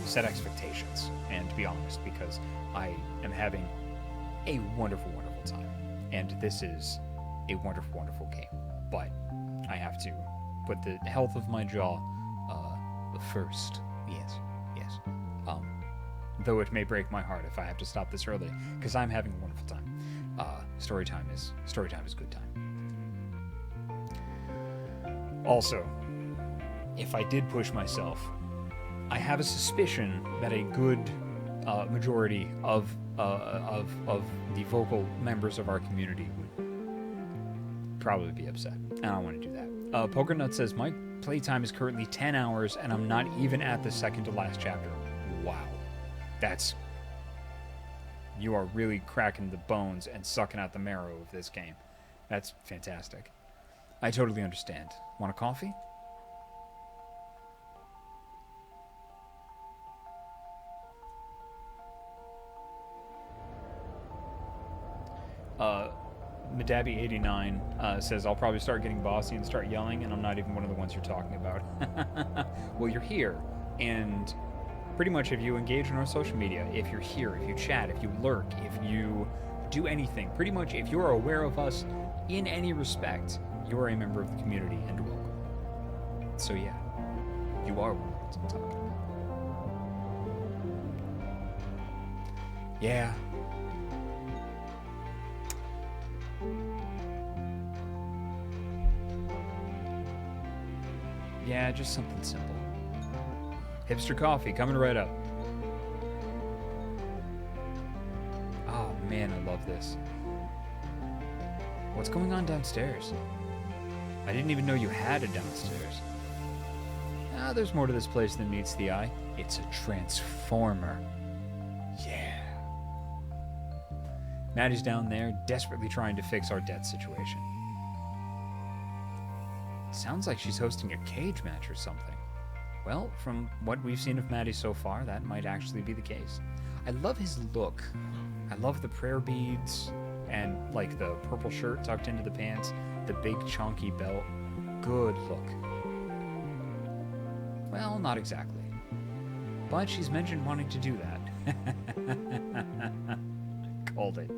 Speaker 1: set expectations and be honest, because I am having a wonderful, wonderful time, and this is a wonderful, wonderful game. but I have to put the health of my jaw first. Yes, yes. Though it may break my heart if I have to stop this early, because I'm having a wonderful time. Story time is good time. Also, if I did push myself, I have a suspicion that a good majority of the vocal members of our community would probably be upset. I don't want to do that. Pokernut says, my playtime is currently 10 hours, and I'm not even at the second to last chapter. Wow. You are really cracking the bones and sucking out the marrow of this game. That's fantastic. I totally understand. Want a coffee? Madabi89 says, I'll probably start getting bossy and start yelling, and I'm not even one of the ones you're talking about. Well, you're here, and pretty much if you engage in our social media, if you're here, if you chat, if you lurk, if you do anything, pretty much if you're aware of us in any respect, you're a member of the community and welcome. So yeah, you are one of the ones I'm talking about. Yeah. Yeah, just something simple. Hipster coffee coming right up. Oh man, I love this. What's going on downstairs? I didn't even know you had a downstairs. Ah, there's more to this place than meets the eye. It's a transformer. Yeah. Maddie's down there, desperately trying to fix our debt situation. Sounds like she's hosting a cage match or something. Well, from what we've seen of Maddie so far, that might actually be the case. I love his look. I love the prayer beads and like the purple shirt tucked into the pants, the big chunky belt. Good look. Well, not exactly. But she's mentioned wanting to do that. Called it.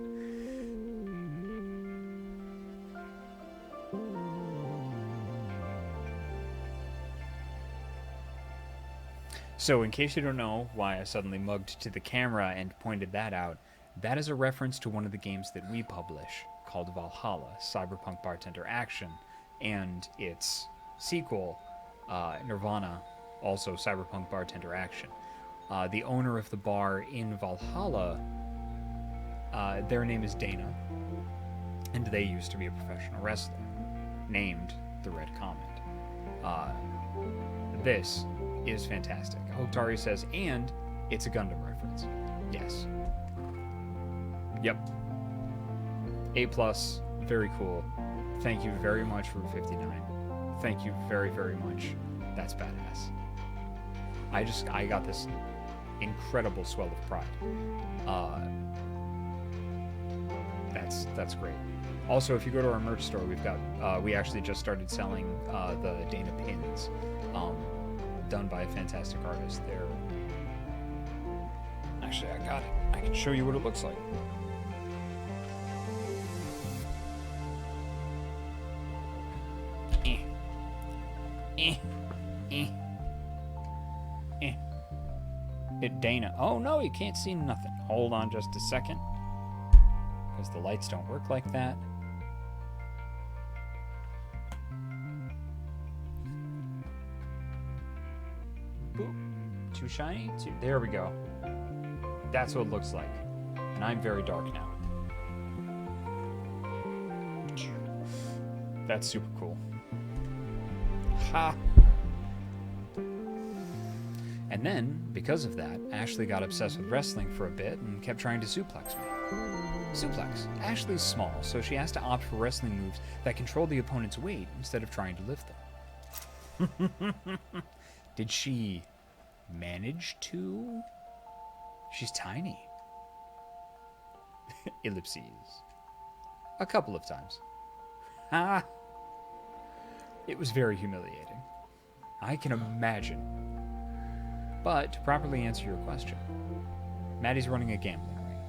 Speaker 1: So, in case you don't know why I suddenly mugged to the camera and pointed that out, that is a reference to one of the games that we publish, called Valhalla, Cyberpunk Bartender Action, and its sequel, Nirvana, also Cyberpunk Bartender Action. The owner of the bar in Valhalla, their name is Dana, and they used to be a professional wrestler, named the Red Comet. This is fantastic. Hoktari says, and it's a Gundam reference. Yes. Yep. A+, very cool. Thank you very much for 59. Thank you very, very much. That's badass. I got this incredible swell of pride. That's great. Also, if you go to our merch store, we actually just started selling the Dana pins. Done by a fantastic artist. Actually, I got it. I can show you what it looks like. Dana. Oh no, you can't see nothing. Hold on just a second. Because the lights don't work like that. Too shiny? There we go. That's what it looks like. And I'm very dark now. That's super cool. Ha! And then, because of that, Ashley got obsessed with wrestling for a bit and kept trying to suplex me. Suplex. Ashley's small, so she has to opt for wrestling moves that control the opponent's weight instead of trying to lift them. Did she manage to? She's tiny. Ellipses. A couple of times. Ah. It was very humiliating. I can imagine. But to properly answer your question, Maddie's running a gambling ring.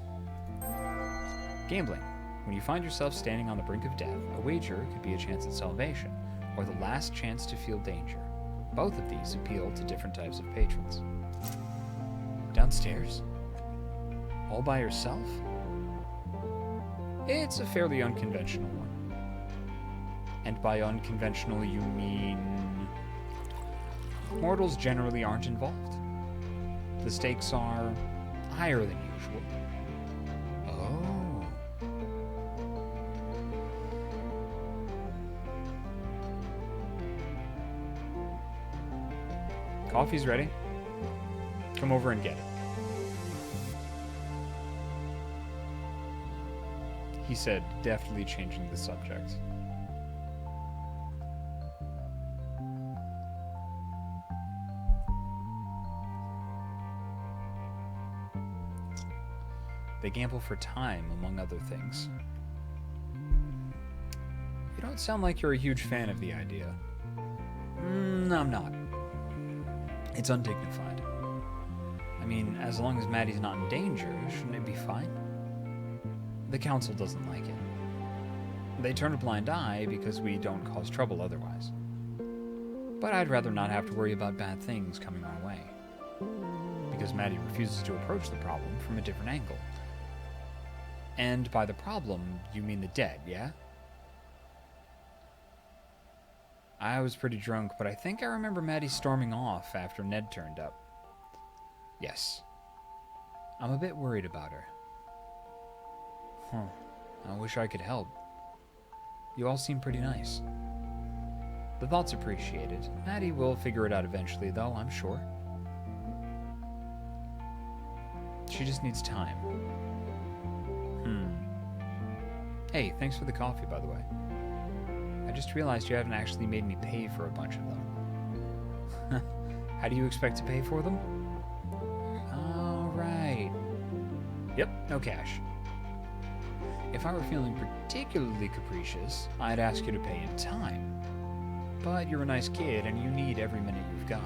Speaker 1: Gambling. When you find yourself standing on the brink of death, a wager could be a chance at salvation, or the last chance to feel danger. Both of these appeal to different types of patrons. Downstairs? All by yourself? It's a fairly unconventional one. And by unconventional, you mean... mortals generally aren't involved. The stakes are higher than usual. Oh. Coffee's ready. Come over and get it. He said, deftly changing the subject. They gamble for time, among other things. You don't sound like you're a huge fan of the idea. I'm not. It's undignified. I mean, as long as Maddie's not in danger, shouldn't it be fine? The council doesn't like it. They turn a blind eye because we don't cause trouble otherwise. But I'd rather not have to worry about bad things coming our way. Because Maddie refuses to approach the problem from a different angle. And by the problem, you mean the dead, yeah? I was pretty drunk, but I think I remember Maddie storming off after Ned turned up. Yes. I'm a bit worried about her. I wish I could help. You all seem pretty nice. The thought's appreciated. Maddie will figure it out eventually, though, I'm sure. She just needs time. Hey, thanks for the coffee, by the way. I just realized you haven't actually made me pay for a bunch of them. How do you expect to pay for them? All right. Yep, no cash. If I were feeling particularly capricious, I'd ask you to pay in time. But you're a nice kid, and you need every minute you've got.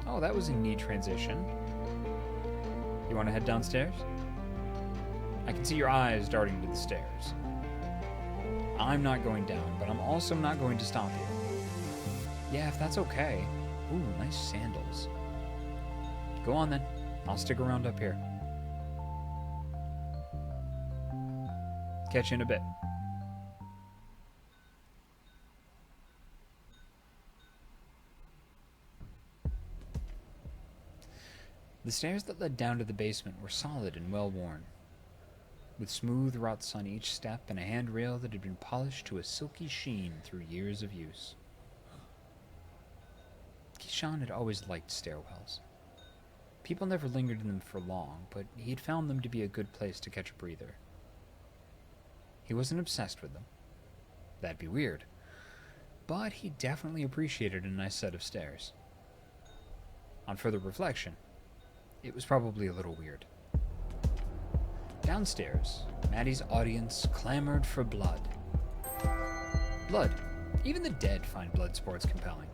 Speaker 1: Oh, that was a neat transition. You want to head downstairs? I can see your eyes darting to the stairs. I'm not going down, but I'm also not going to stop you. Yeah, if that's okay. Ooh, nice sandals. Go on then. I'll stick around up here. Catch you in a bit. The stairs that led down to the basement were solid and well-worn, with smooth ruts on each step and a handrail that had been polished to a silky sheen through years of use. Keyshawn had always liked stairwells. People never lingered in them for long, but he'd found them to be a good place to catch a breather. He wasn't obsessed with them. That'd be weird. But he definitely appreciated a nice set of stairs. On further reflection, it was probably a little weird. Downstairs, Maddie's audience clamored for blood. Blood. Even the dead find blood sports compelling.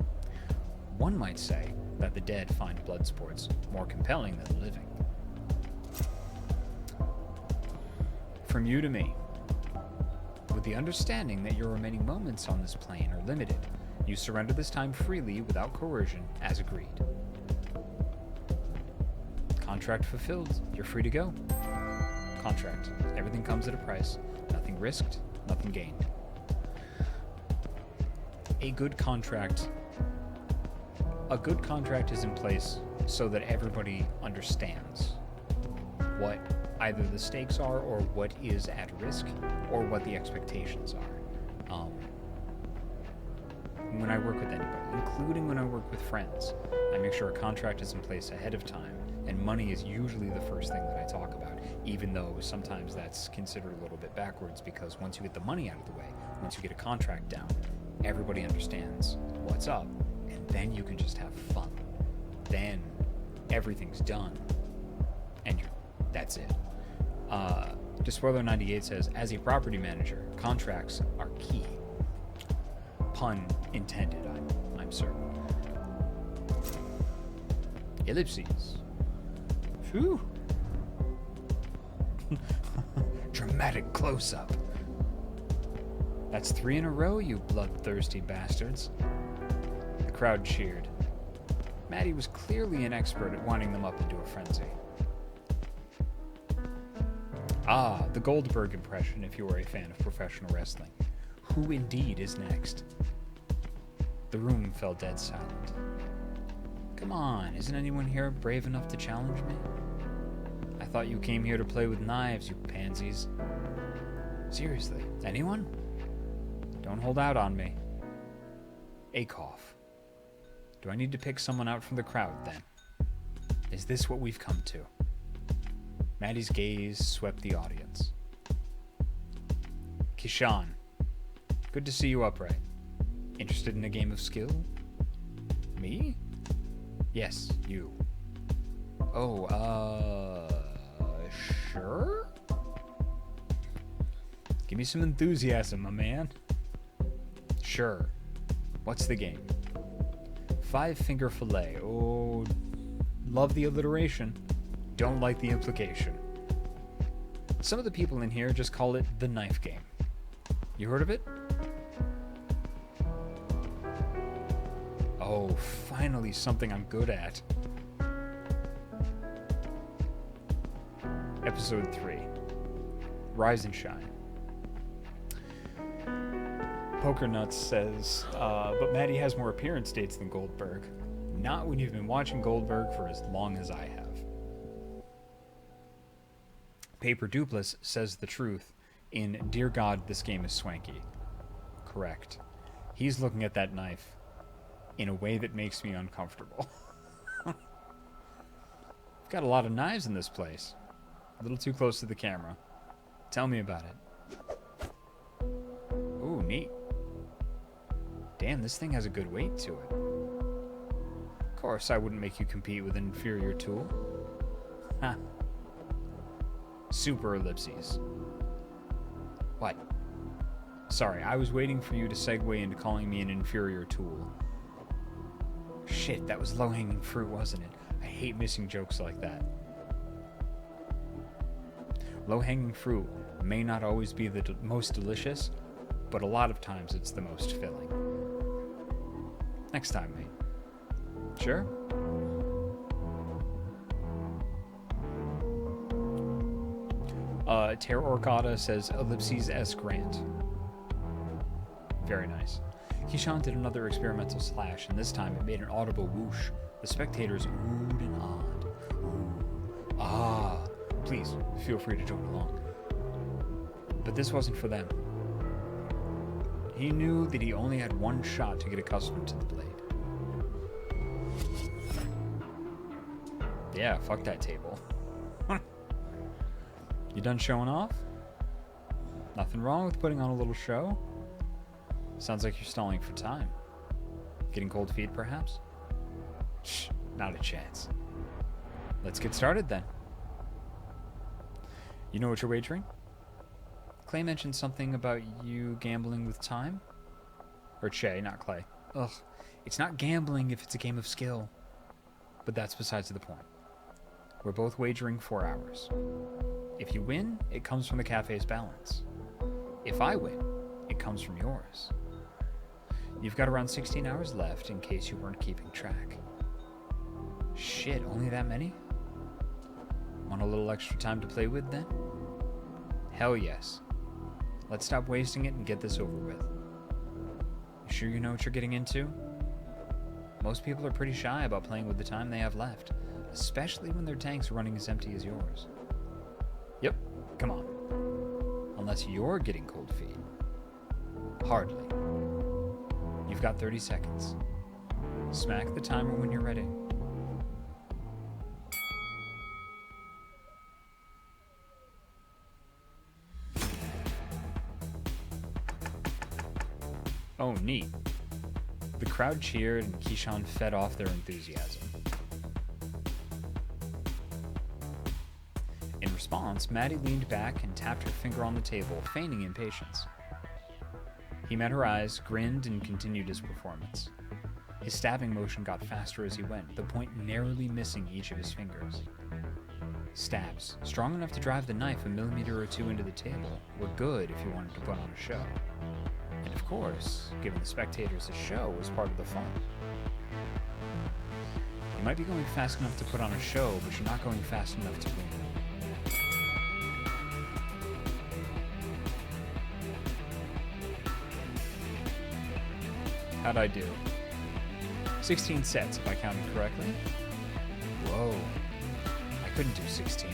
Speaker 1: One might say that the dead find blood sports more compelling than the living. From you to me, with the understanding that your remaining moments on this plane are limited, you surrender this time freely without coercion, as agreed. Contract fulfilled. You're free to go. Contract. Everything comes at a price. Nothing risked, nothing gained. A good contract is in place so that everybody understands what either the stakes are or what is at risk or what the expectations are. When I work with anybody, including when I work with friends, I make sure a contract is in place ahead of time, and money is usually the first thing that I talk about, even though sometimes that's considered a little bit backwards, because once you get the money out of the way, once you get a contract down, everybody understands what's up, and then you can just have fun. Then everything's done, and that's it. Despoiler98 says, as a property manager, contracts are key. Pun intended, I'm certain. Ellipses. Phew. Dramatic close-up. That's 3 in a row, you bloodthirsty bastards. The crowd cheered. Maddie was clearly an expert at winding them up into a frenzy. Ah, the Goldberg impression if you are a fan of professional wrestling. Who indeed is next? The room fell dead silent. Come on, isn't anyone here brave enough to challenge me? I thought you came here to play with knives, you pansies. Seriously, anyone? Don't hold out on me. A cough. Do I need to pick someone out from the crowd, then? Is this what we've come to? Maddie's gaze swept the audience. Kishan, good to see you upright. Interested in a game of skill? Me? Yes, you. Oh, sure? Give me some enthusiasm, my man. Sure. What's the game? 5-finger fillet. Oh, love the alliteration. Don't like the implication. Some of the people in here just call it the knife game. You heard of it? Oh, finally something I'm good at. Episode 3. Rise and Shine. Poker Nuts says, but Maddie has more appearance dates than Goldberg. Not when you've been watching Goldberg for as long as I have. Paper Dupless says the truth in Dear God, This Game is Swanky. Correct. He's looking at that knife in a way that makes me uncomfortable. We've got a lot of knives in this place. A little too close to the camera. Tell me about it. Ooh, neat. Damn, this thing has a good weight to it. Of course, I wouldn't make you compete with an inferior tool. Ha. Super ellipses. What? Sorry, I was waiting for you to segue into calling me an inferior tool. Shit, that was low-hanging fruit, wasn't it? I hate missing jokes like that. Low-hanging fruit may not always be the most delicious, but a lot of times it's the most filling. Next time, mate. Sure? Terror Orcata says ellipses S Grant. Very nice. Kishan did another experimental slash, and this time it made an audible whoosh. The spectators oohed and awed. Ooh. Ah. Please, feel free to join along. But this wasn't for them. He knew that he only had one shot to get accustomed to the blade. Yeah, fuck that table. You done showing off? Nothing wrong with putting on a little show? Sounds like you're stalling for time. Getting cold feet, perhaps? Shh, not a chance. Let's get started, then. You know what you're wagering? Clay mentioned something about you gambling with time? Or Che, not Clay. Ugh, it's not gambling if it's a game of skill. But that's besides the point. We're both wagering 4 hours. If you win, it comes from the cafe's balance. If I win, it comes from yours. You've got around 16 hours left in case you weren't keeping track. Shit, only that many? Want a little extra time to play with, then? Hell yes. Let's stop wasting it and get this over with. You sure you know what you're getting into? Most people are pretty shy about playing with the time they have left, especially when their tanks are running as empty as yours. Yep, come on. Unless you're getting cold feet. Hardly. You've got 30 seconds. Smack the timer when you're ready. Oh, neat. The crowd cheered and Kishan fed off their enthusiasm. In response, Maddie leaned back and tapped her finger on the table, feigning impatience. He met her eyes, grinned, and continued his performance. His stabbing motion got faster as he went, the point narrowly missing each of his fingers. Stabs. Strong enough to drive the knife a millimeter or two into the table. Were good if you wanted to put on a show. And of course, giving the spectators a show was part of the fun. You might be going fast enough to put on a show, but you're not going fast enough to win. How'd I do? 16 sets, if I counted correctly. Whoa. I couldn't do 16.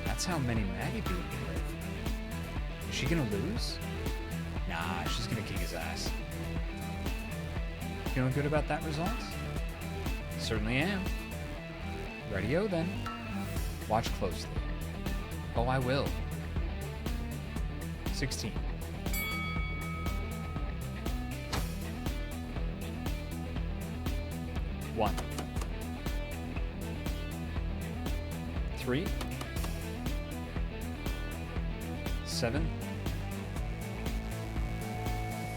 Speaker 1: That's how many Maddie beat me with. Is she gonna lose? Nah, she's gonna kick his ass. Feeling good about that result? Certainly am. Radio then. Watch closely. Oh, I will. 16. 1. 3. 7.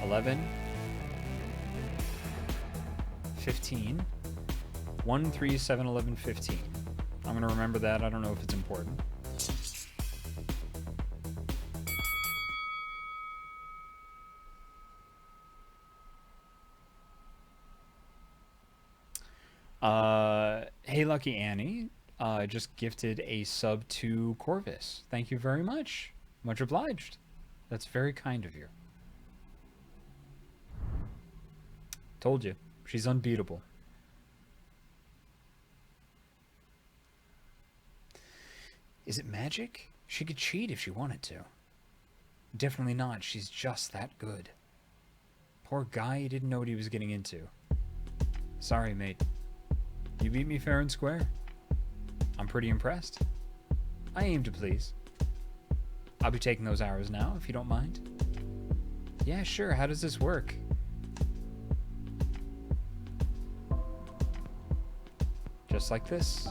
Speaker 1: 11. 15. 1, 3, 7, 11, 15. I'm going to remember that. I don't know if it's important. Hey, Lucky Annie, just gifted a sub to Corvus. Thank you very much. Much obliged. That's very kind of you. Told you. She's unbeatable. Is it magic? She could cheat if she wanted to. Definitely not. She's just that good. Poor guy, he didn't know what he was getting into. Sorry, mate. You beat me fair and square. I'm pretty impressed. I aim to please. I'll be taking those arrows now, if you don't mind. Yeah, sure. How does this work? Just like this.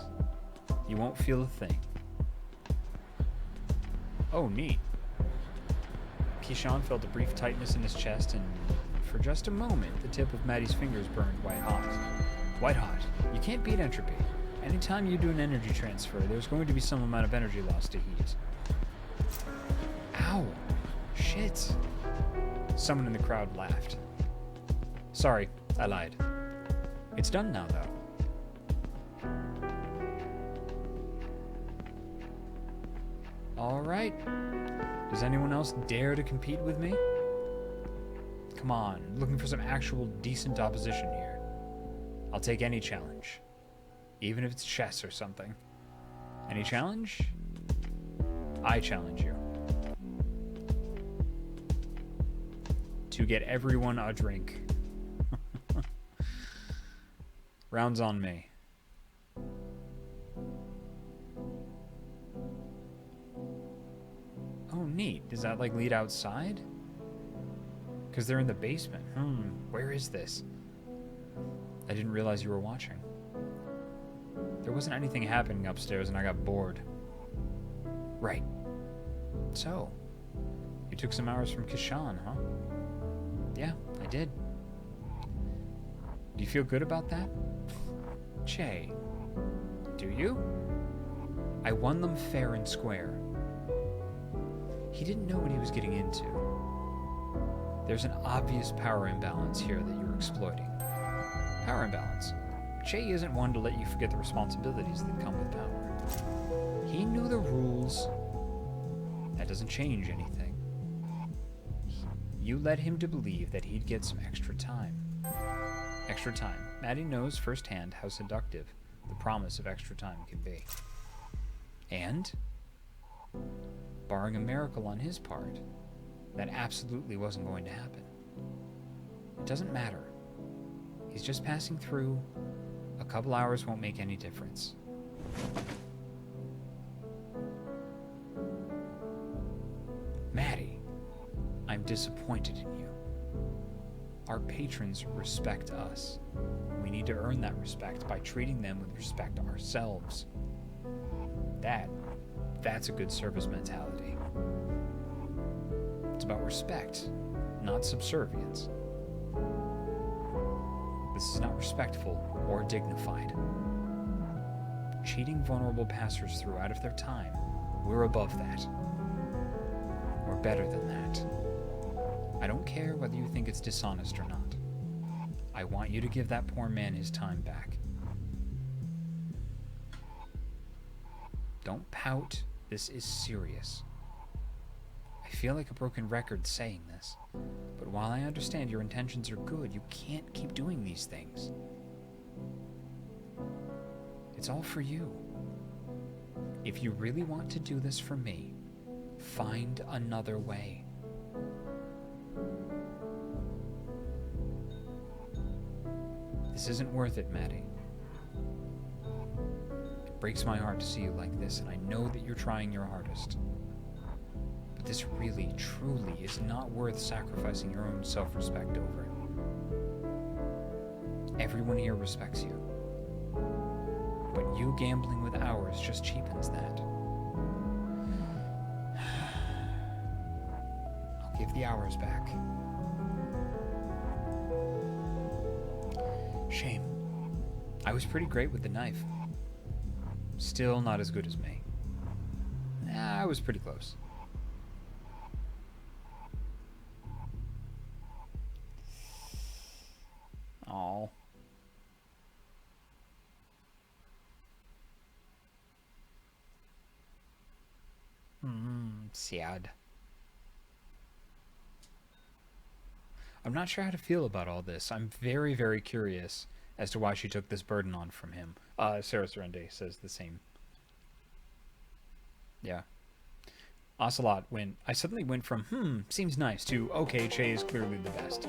Speaker 1: You won't feel a thing. Oh, neat. Kishan felt a brief tightness in his chest, and for just a moment, the tip of Maddie's fingers burned white hot. White hot. You can't beat entropy. Anytime you do an energy transfer, there's going to be some amount of energy lost to heat. Ow. Shit. Someone in the crowd laughed. Sorry, I lied. It's done now, though. Alright. Does anyone else dare to compete with me? Come on, looking for some actual decent opposition here. I'll take any challenge. Even if it's chess or something. Any challenge? I challenge you. To get everyone a drink. Rounds on me. Oh, neat. Does that, like, lead outside? Because they're in the basement. Where is this? I didn't realize you were watching. There wasn't anything happening upstairs and I got bored. Right. So, you took some hours from Kishan, huh? Yeah, I did. Do you feel good about that? Che. Do you? I won them fair and square. He didn't know what he was getting into. There's an obvious power imbalance here that you're exploiting. Power imbalance. Che isn't one to let you forget the responsibilities that come with power. He knew the rules. That doesn't change anything. You led him to believe that he'd get some extra time. Extra time. Maddie knows firsthand how seductive the promise of extra time can be. And, barring a miracle on his part, that absolutely wasn't going to happen. It doesn't matter. He's just passing through. A couple hours won't make any difference. Maddie, I'm disappointed in you. Our patrons respect us. We need to earn that respect by treating them with respect ourselves. That's a good service mentality. It's about respect, not subservience. This is not respectful or dignified. cheating vulnerable passers-through out of their time, we're above that. We're better than that. I don't care whether you think it's dishonest or not. I want you to give that poor man his time back. Don't pout. This is serious. I feel like a broken record saying this, but while I understand your intentions are good, you can't keep doing these things. It's all for you. If you really want to do this for me, find another way. This isn't worth it, Maddie. It breaks my heart to see you like this, and I know that you're trying your hardest. But this really, truly is not worth sacrificing your own self-respect over. Everyone here respects you. But you gambling with ours just cheapens that. I'll give the hours back. Shame. I was pretty great with the knife. Still not as good as me. I was pretty close. Aw. Sad. I'm not sure how to feel about all this. I'm very, very curious as to why she took this burden on from him. Sarah Serende says the same. Yeah. Ocelot I suddenly went from, seems nice, to, okay, Che is clearly the best.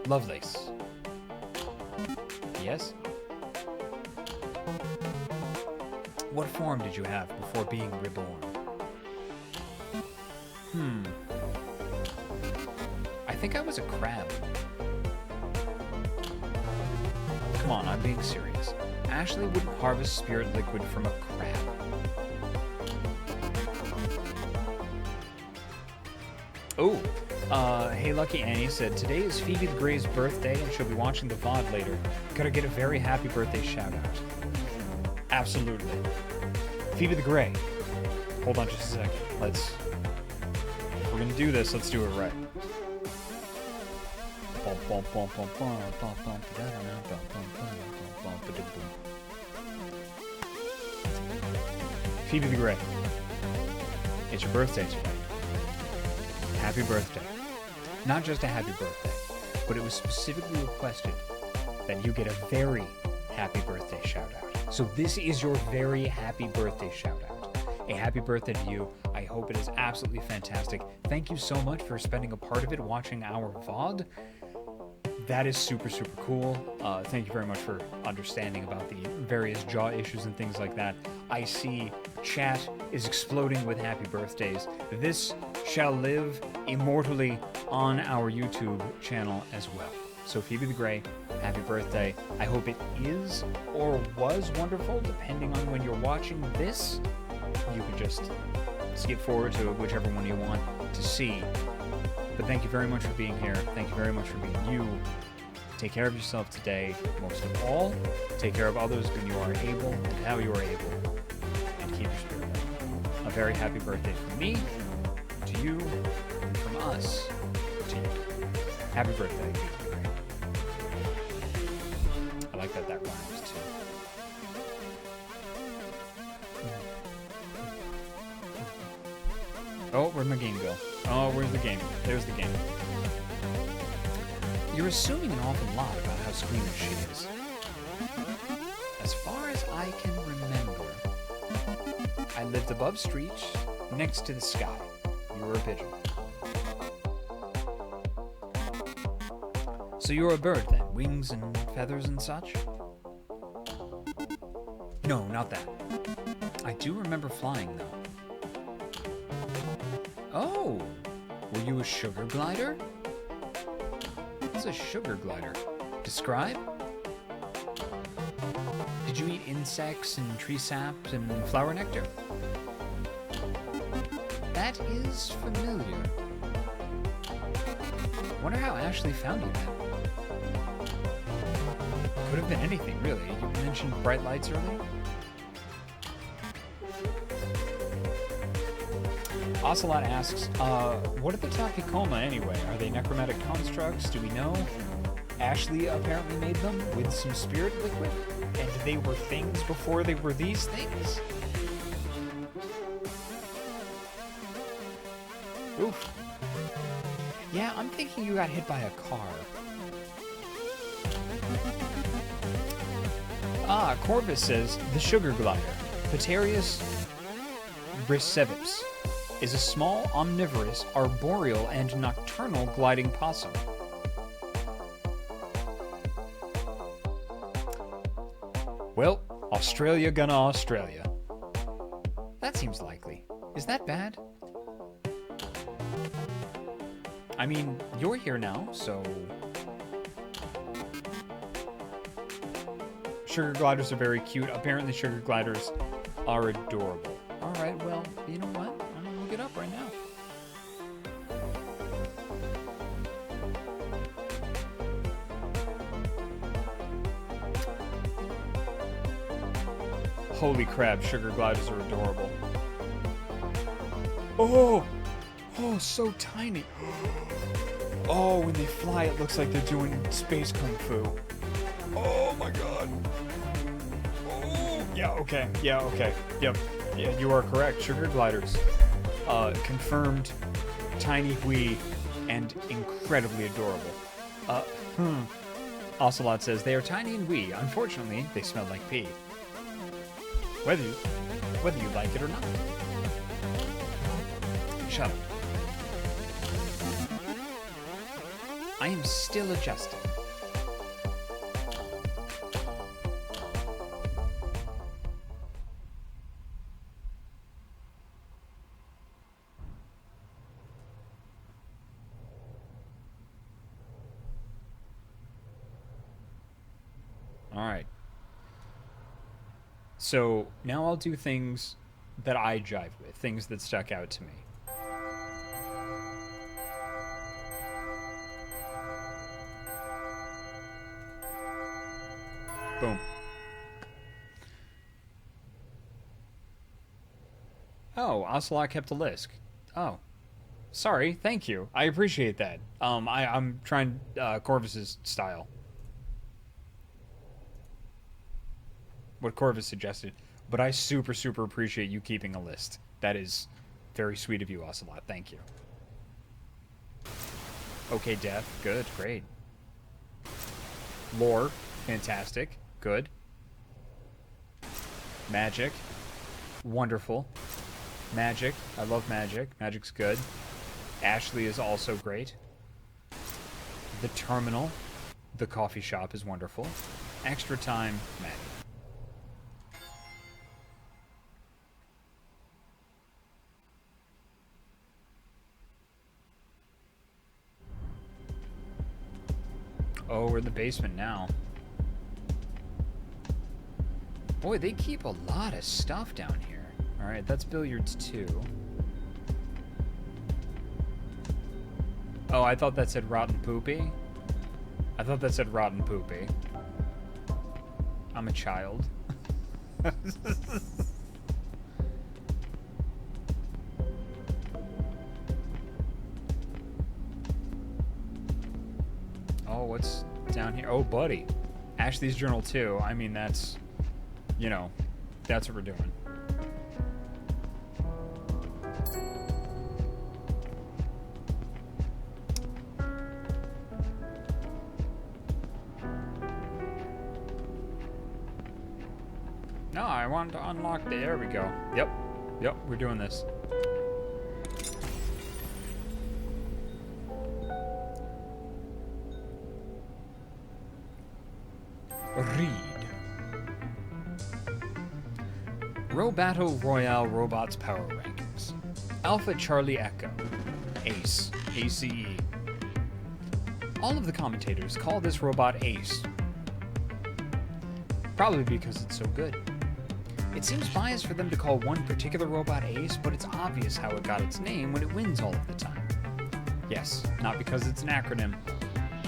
Speaker 1: Lovelace. Yes? What form did you have before being reborn? I think I was a crab. Come on, I'm being serious. Ashley wouldn't harvest spirit liquid from a crab. Oh, hey Lucky Annie said, today is Phoebe the Grey's birthday and she'll be watching the VOD later. Gotta get a very happy birthday shout out. Absolutely. Phoebe the Grey. Hold on just a second. If we're gonna do this, let's do it right. Phoebe the Grey. It's your birthday today. Happy birthday. Not just a happy birthday, but it was specifically requested that you get a very happy birthday shout out. So this is your very happy birthday shout out. A happy birthday to you. I hope it is absolutely fantastic. Thank you so much for spending a part of it watching our VOD. That is super, super cool. Thank you very much for understanding about the various jaw issues and things like that. I see chat is exploding with happy birthdays. This shall live immortally on our YouTube channel as well. So Phoebe the Grey, happy birthday. I hope it is or was wonderful, depending on when you're watching this. You could just skip forward to whichever one you want to see. But thank you very much for being here. Thank you very much for being you. Take care of yourself today. Most of all, take care of others when you are able and how you are able. And keep your spirit up. A very happy birthday from me to you, and from us to you. Happy birthday. I like that rhymes too. Oh, where'd my game go? Oh, where's the game? There's the game. You're assuming an awful lot about how squeamish she is. As far as I can remember, I lived above streets, next to the sky. You were a pigeon. So you're a bird then? Wings and feathers and such? No, not that. I do remember flying, though. Oh! Were you a sugar glider? What's a sugar glider? Describe? Did you eat insects and tree sap and flower nectar? That is familiar. Wonder how Ashley found you then. Could have been anything, really. You mentioned bright lights earlier. Ocelot asks, what are the Takikoma anyway? Are they necromantic constructs? Do we know? Ashley apparently made them with some spirit liquid, and they were things before they were these things? Oof. Yeah, I'm thinking you got hit by a car. Corvus says, the sugar glider, Pterius bricevips, is a small, omnivorous, arboreal, and nocturnal gliding possum. Well, Australia gonna Australia. That seems likely. Is that bad? I mean, you're here now, so... Sugar gliders are very cute. Apparently sugar gliders are adorable. Alright, well, you know what? I'm gonna look it up right now. Holy crap, sugar gliders are adorable. Oh! Oh, so tiny. Oh, when they fly, it looks like they're doing space kung fu. Oh my god. Oh, yeah, okay. Yeah, okay. Yep. Yeah, you are correct. Sugar gliders. Confirmed, tiny wee, and incredibly adorable. Ocelot says, they are tiny and wee. Unfortunately, they smell like pee. Whether you like it or not. Shut up. I am still adjusting. Alright. So, now I'll do things that I jive with, things that stuck out to me. Boom. Oh, Ocelot kept a list. Oh. Sorry, thank you. I appreciate that. I'm trying Corvus's style. What Corvus suggested. But I super, super appreciate you keeping a list. That is very sweet of you, Ocelot. Thank you. Okay, Death. Good. Great. Lore. Fantastic. Good. Magic. Wonderful. Magic. I love magic. Magic's good. Ashley is also great. The Terminal. The coffee shop is wonderful. Extra time. Maddie. Oh, we're in the basement now. Boy, they keep a lot of stuff down here. Alright, that's billiards too. Oh, I thought that said rotten poopy. I thought that said rotten poopy. I'm a child. Oh, what's down here? Oh, buddy. Ashley's journal too. I mean, that's... You know, that's what we're doing. No, I want to unlock the... There we go. Yep. Yep, we're doing this. Read. Battle Royale Robots Power Rankings. Alpha Charlie Echo. Ace. ACE. All of the commentators call this robot Ace. Probably because it's so good. It seems biased for them to call one particular robot Ace, but it's obvious how it got its name when it wins all of the time. Yes, not because it's an acronym.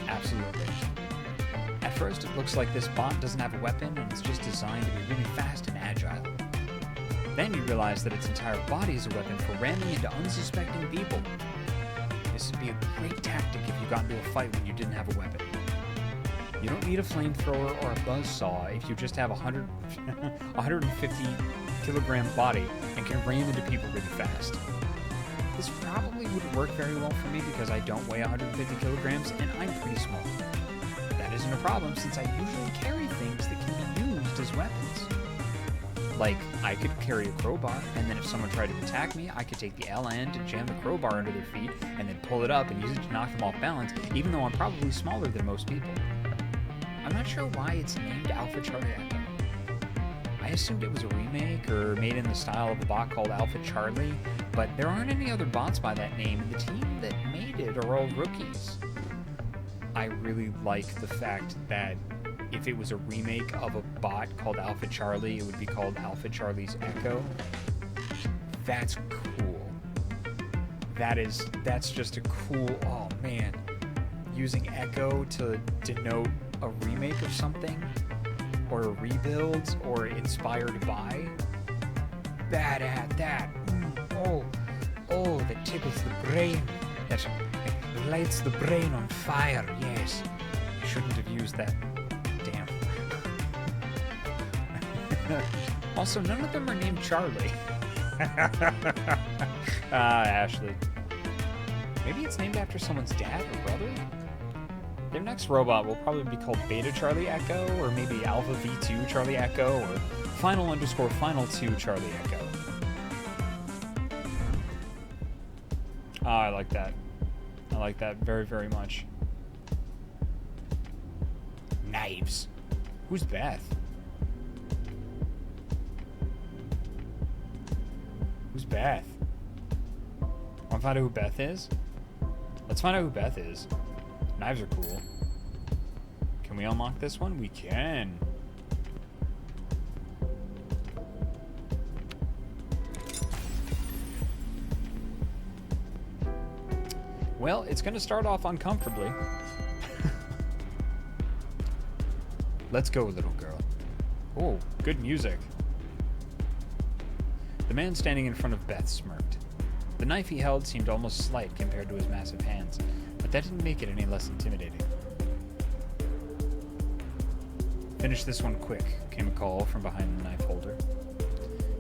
Speaker 1: Absolutely. At first, it looks like this bot doesn't have a weapon and it's just designed to be really fast and agile. Then you realize that its entire body is a weapon for ramming into unsuspecting people. This would be a great tactic if you got into a fight when you didn't have a weapon. You don't need a flamethrower or a buzzsaw if you just have a 150 kilogram body and can ram into people really fast. This probably wouldn't work very well for me because I don't weigh 150 kilograms and I'm pretty small. That isn't a problem since I usually carry things that can be used as weapons. Like, I could carry a crowbar, and then if someone tried to attack me, I could take the L end and jam the crowbar under their feet, and then pull it up and use it to knock them off balance, even though I'm probably smaller than most people. I'm not sure why it's named Alpha Charlie Echo. I assumed it was a remake or made in the style of a bot called Alpha Charlie, but there aren't any other bots by that name, and the team that made it are all rookies. I really like the fact that if it was a remake of a bot called Alpha Charlie, it would be called Alpha Charlie's Echo. That's cool. That's just a cool, oh man. Using Echo to denote a remake of something, or a rebuild, or inspired by. Bad at that. Oh, that tickles the brain. That lights the brain on fire, yes. I shouldn't have used that. Damn. Also, none of them are named Charlie. Ashley. Maybe it's named after someone's dad or brother? Their next robot will probably be called Beta Charlie Echo, or maybe Alpha V2 Charlie Echo, or Final_Final 2 Charlie Echo. I like that. I like that very, very much. Knives. Who's Beth? Who's Beth? Want to find out who Beth is? Let's find out who Beth is. Knives are cool. Can we unlock this one? We can. Well, it's going to start off uncomfortably. Let's go, little girl. Oh, good music. The man standing in front of Beth smirked. The knife he held seemed almost slight compared to his massive hands, but that didn't make it any less intimidating. Finish this one quick, came a call from behind the knife holder.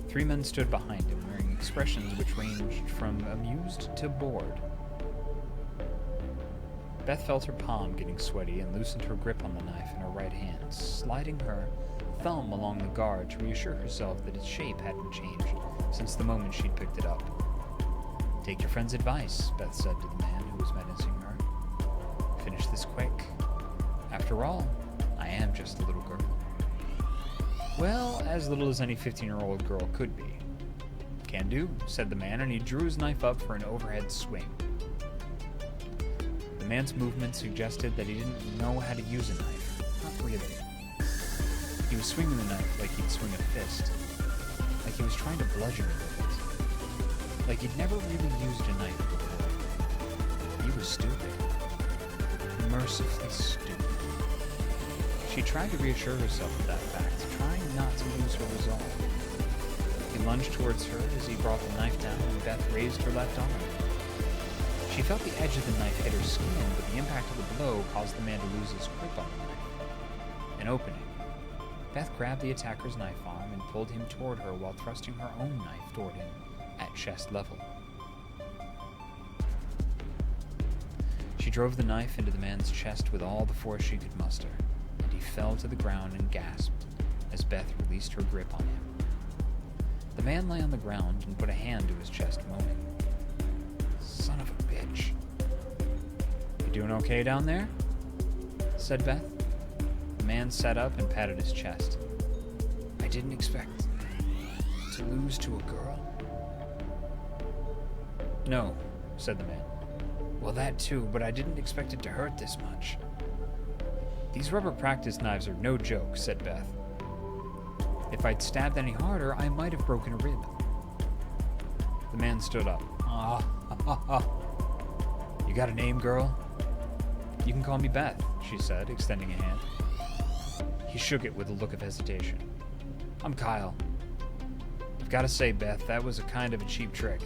Speaker 1: 3 men stood behind him, wearing expressions which ranged from amused to bored. Beth felt her palm getting sweaty and loosened her grip on the knife in her right hand, sliding her thumb along the guard to reassure herself that its shape hadn't changed since the moment she'd picked it up. Take your friend's advice, Beth said to the man who was menacing her. Finish this quick. After all, I am just a little girl. Well, as little as any 15-year-old girl could be. Can do, said the man, and he drew his knife up for an overhead swing. The man's movement suggested that he didn't know how to use a knife. Not really. He was swinging the knife like he'd swing a fist. Like he was trying to bludgeon it with it. Like he'd never really used a knife before. He was stupid. Mercifully stupid. She tried to reassure herself of that fact, trying not to lose her resolve. He lunged towards her as he brought the knife down, and Beth raised her left arm. She felt the edge of the knife hit her skin, but the impact of the blow caused the man to lose his grip on the knife. An opening. Beth grabbed the attacker's knife arm and pulled him toward her while thrusting her own knife toward him at chest level. She drove the knife into the man's chest with all the force she could muster, and he fell to the ground and gasped as Beth released her grip on him. The man lay on the ground and put a hand to his chest, moaning. Son of a bitch. You doing okay down there? Said Beth. The man sat up and patted his chest. I didn't expect to lose to a girl. No, said the man. Well, that too, but I didn't expect it to hurt this much. These rubber practice knives are no joke, said Beth. If I'd stabbed any harder, I might have broken a rib. The man stood up. You got a name, girl? You can call me Beth, she said, extending a hand. He shook it with a look of hesitation. I'm Kyle. I've got to say, Beth, that was a kind of a cheap trick.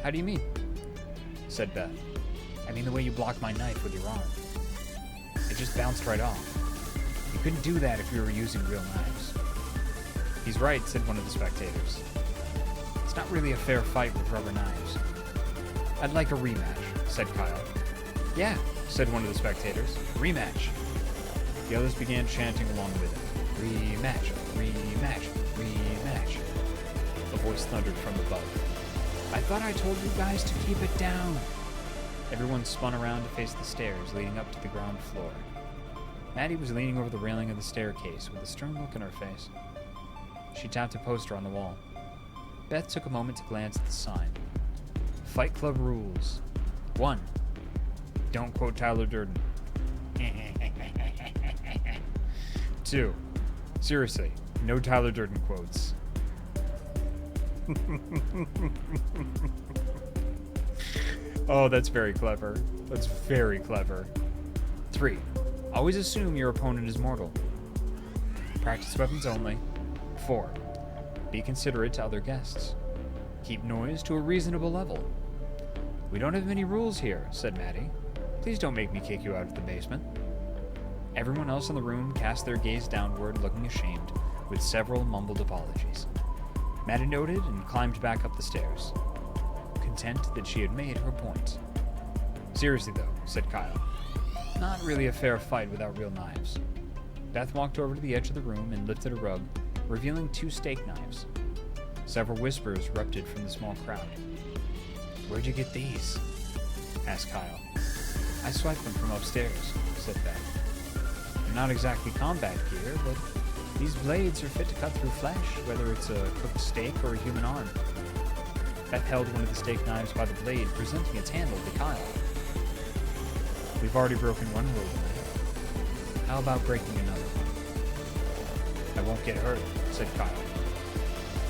Speaker 1: How do you mean? Said Beth. I mean the way you blocked my knife with your arm. It just bounced right off. You couldn't do that if you were using real knives. He's right, said one of the spectators. It's not really a fair fight with rubber knives. I'd like a rematch, said Kyle. Yeah, said one of the spectators. Rematch. The others began chanting along with him. Rematch, rematch, rematch. A voice thundered from above. I thought I told you guys to keep it down. Everyone spun around to face the stairs leading up to the ground floor. Maddie was leaning over the railing of the staircase with a stern look in her face. She tapped a poster on the wall. Beth took a moment to glance at the sign. Fight Club rules. 1. Don't quote Tyler Durden. 2. Seriously, no Tyler Durden quotes. Oh, that's very clever. That's very clever. 3. Always assume your opponent is mortal. Practice weapons only. 4. Be considerate to other guests. Keep noise to a reasonable level. We don't have many rules here, said Maddie. Please don't make me kick you out of the basement. Everyone else in the room cast their gaze downward, looking ashamed, with several mumbled apologies. Maddie noted and climbed back up the stairs, content that she had made her point. Seriously, though, said Kyle. Not really a fair fight without real knives. Beth walked over to the edge of the room and lifted a rug, revealing 2 steak knives. Several whispers erupted from the small crowd. Where'd you get these? Asked Kyle. I swiped them from upstairs, said Beth. They're not exactly combat gear, but these blades are fit to cut through flesh, whether it's a cooked steak or a human arm. Beth held one of the steak knives by the blade, presenting its handle to Kyle. We've already broken one rule tonight. How about breaking another one? I won't get hurt, said Kyle.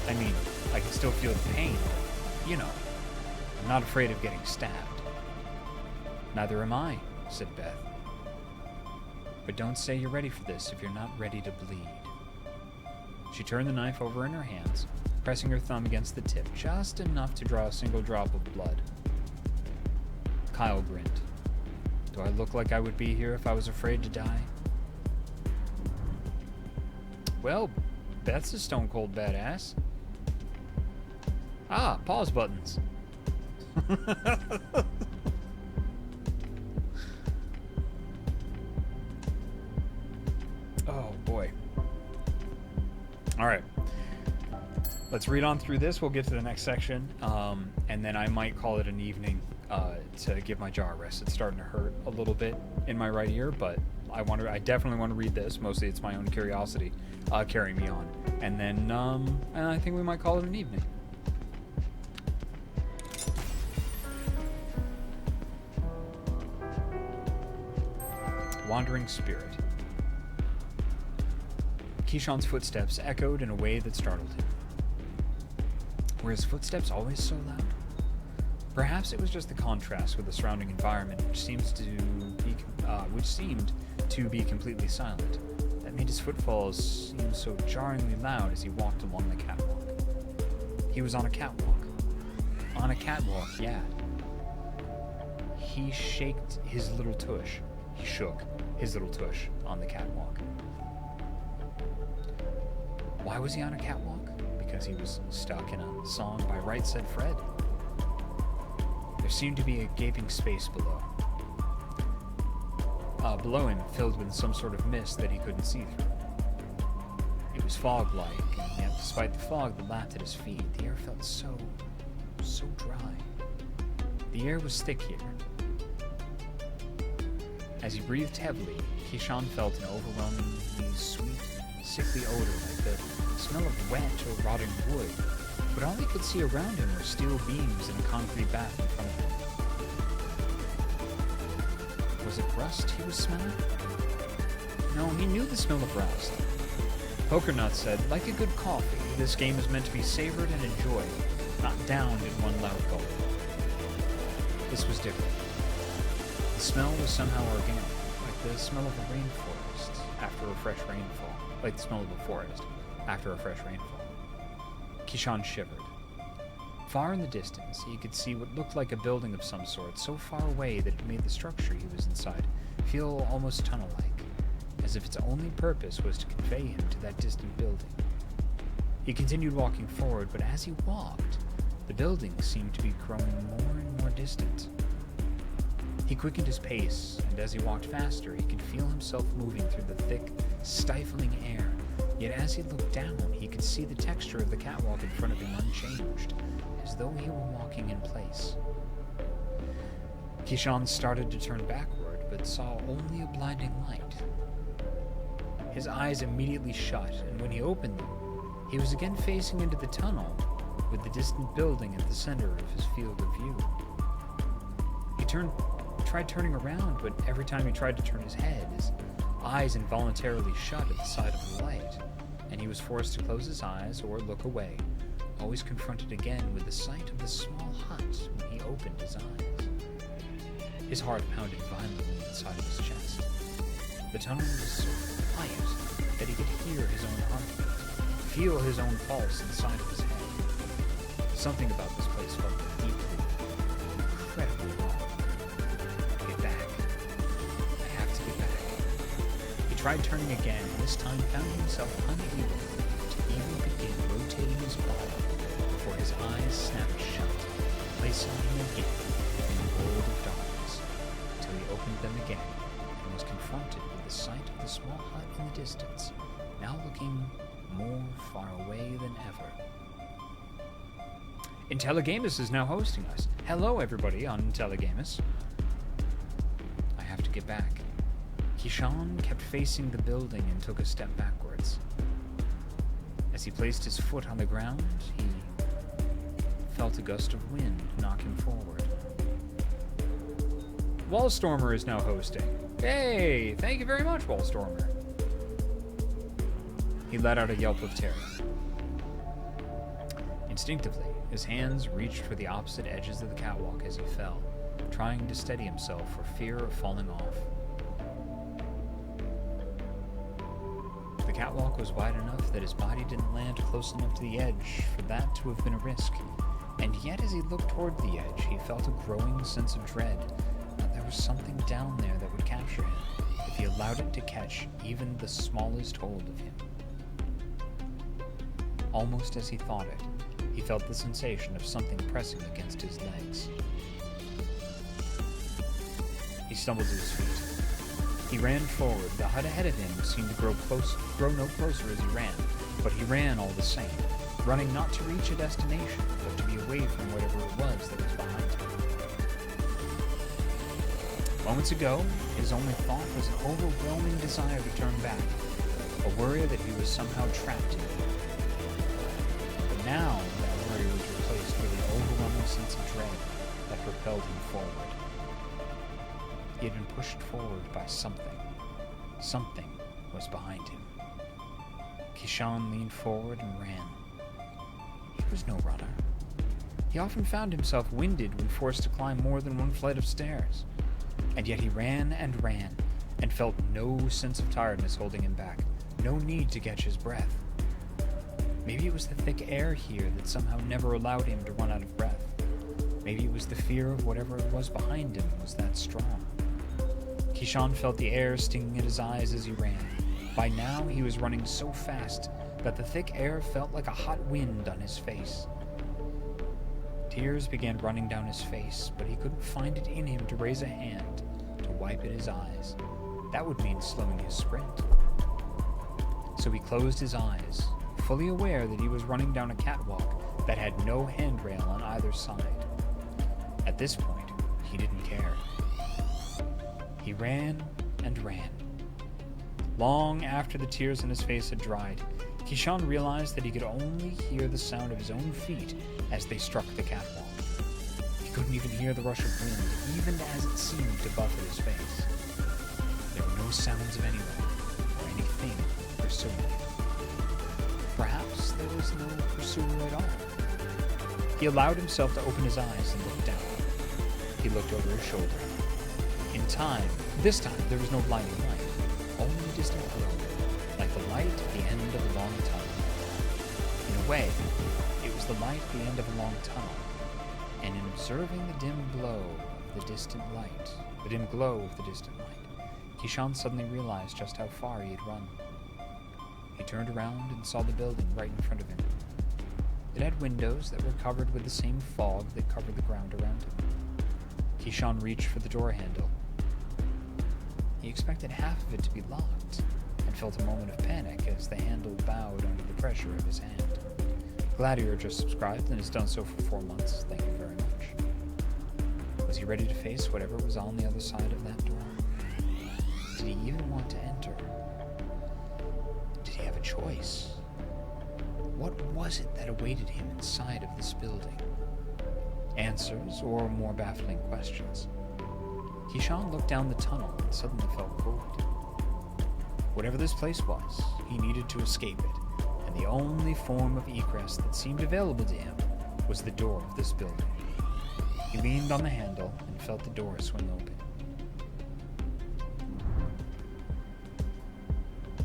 Speaker 1: I mean, I can still feel the pain, but, you know, I'm not afraid of getting stabbed. Neither am I, said Beth. But don't say you're ready for this if you're not ready to bleed. She turned the knife over in her hands, pressing her thumb against the tip just enough to draw a single drop of blood. Kyle grinned. Do I look like I would be here if I was afraid to die? Well, Beth's a stone-cold badass. Ah, pause buttons. Oh, boy. All right. Let's read on through this. We'll get to the next section, and then I might call it an evening to give my jaw a rest. It's starting to hurt a little bit in my right ear, but I definitely want to read this. Mostly it's my own curiosity carrying me on. And then I think we might call it an evening. Wandering Spirit. Keyshawn's footsteps echoed in a way that startled him. Were his footsteps always so loud? Perhaps it was just the contrast with the surrounding environment, which seemed to be completely silent, that made his footfalls seem so jarringly loud as he walked along the catwalk. He was on a catwalk. On a catwalk, yeah. He shook his little tush on the catwalk. Why was he on a catwalk? Because he was stuck in a song by Right Said Fred. There seemed to be a gaping space below. Below him, filled with some sort of mist that he couldn't see through. It was fog-like, and yet despite the fog that lapped at his feet, the air felt so dry. The air was thick here. As he breathed heavily, Keyshawn felt an overwhelmingly sweet, sickly odor like the smell of wet or rotting wood, but all he could see around him were steel beams and a concrete bath in front of him. Was it rust he was smelling? No, he knew the smell of rust. Pokernut said, like a good coffee, this game is meant to be savored and enjoyed, not downed in one loud gulp. This was different. The smell was somehow organic, like the smell of a rainforest, after a fresh rainfall, like the smell of a forest after a fresh rainfall. Kishan shivered. Far in the distance, he could see what looked like a building of some sort, so far away that it made the structure he was inside feel almost tunnel-like, as if its only purpose was to convey him to that distant building. He continued walking forward, but as he walked, the building seemed to be growing more and more distant. He quickened his pace, and as he walked faster, he could feel himself moving through the thick, stifling air. Yet as he looked down, he could see the texture of the catwalk in front of him unchanged, as though he were walking in place. Kishan started to turn backward, but saw only a blinding light. His eyes immediately shut, and when he opened them, he was again facing into the tunnel, with the distant building at the center of his field of view. He tried turning around, but every time he tried to turn his head, his eyes involuntarily shut at the sight of the light, and he was forced to close his eyes or look away, always confronted again with the sight of the small hut when he opened his eyes. His heart pounded violently inside of his chest. The tunnel was so quiet that he could hear his own heartbeat, feel his own pulse inside of his head. Something about this place felt deeply, incredibly wrong. Get back. I have to get back. He tried turning again, and this time found himself unable to even begin rotating his body before his eyes snapped shut, placing him again in a world of darkness, until he opened them again and was confronted with the sight of the small hut in the distance, now looking more far away than ever. Intelligamus is now hosting us. Hello, everybody on Intelligamus. I have to get back. Kishan kept facing the building and took a step backwards. As he placed his foot on the ground, he felt a gust of wind knock him forward. Wallstormer is now hosting. Hey, thank you very much, Wallstormer. He let out a yelp of terror. Instinctively, his hands reached for the opposite edges of the catwalk as he fell, trying to steady himself for fear of falling off. The catwalk was wide enough that his body didn't land close enough to the edge for that to have been a risk, and yet as he looked toward the edge, he felt a growing sense of dread that there was something down there that would capture him if he allowed it to catch even the smallest hold of him. Almost as he thought it, he felt the sensation of something pressing against his legs. He stumbled to his feet. He ran forward. The hut ahead of him seemed to grow no closer as he ran, but he ran all the same, running not to reach a destination, but to be away from whatever it was that was behind him. Moments ago, his only thought was an overwhelming desire to turn back, a worry that he was somehow trapped in. But now, that worry was replaced with an overwhelming sense of dread that propelled him forward. He had been pushed forward by something. Something was behind him. Kishan leaned forward and ran. He was no runner. He often found himself winded when forced to climb more than one flight of stairs. And yet he ran and felt no sense of tiredness holding him back, no need to catch his breath. Maybe it was the thick air here that somehow never allowed him to run out of breath. Maybe it was the fear of whatever it was behind him was that strong. Kishan felt the air stinging at his eyes as he ran. By now, he was running so fast that the thick air felt like a hot wind on his face. Tears began running down his face, but he couldn't find it in him to raise a hand to wipe at his eyes. That would mean slowing his sprint. So he closed his eyes, fully aware that he was running down a catwalk that had no handrail on either side. At this point, he didn't care. He ran and ran. Long after the tears in his face had dried, Kishan realized that he could only hear the sound of his own feet as they struck the catwalk. He couldn't even hear the rush of wind, even as it seemed to buffet his face. There were no sounds of anyone or anything pursuing him. Perhaps there was no pursuer at all. He allowed himself to open his eyes and look down. He looked over his shoulder. In time, this time there was no blinding light. only a distant glow, like the light at the end of a long tunnel. In a way, it was the light at the end of a long tunnel, and in observing the dim glow of the distant light, Kishan suddenly realized just how far he had run. He turned around and saw the building right in front of him. It had windows that were covered with the same fog that covered the ground around him. Kishan reached for the door handle. He expected half of it to be locked, and felt a moment of panic as the handle bowed under the pressure of his hand. Glad you're just subscribed and has done so for 4 months. Thank you very much. Was he ready to face whatever was on the other side of that door? Did he even want to enter? Did he have a choice? What was it that awaited him inside of this building? Answers, or more baffling questions. Kishan looked down the tunnel and suddenly felt cold. Whatever this place was, he needed to escape it, and the only form of egress that seemed available to him was the door of this building. He leaned on the handle and felt the door swing open.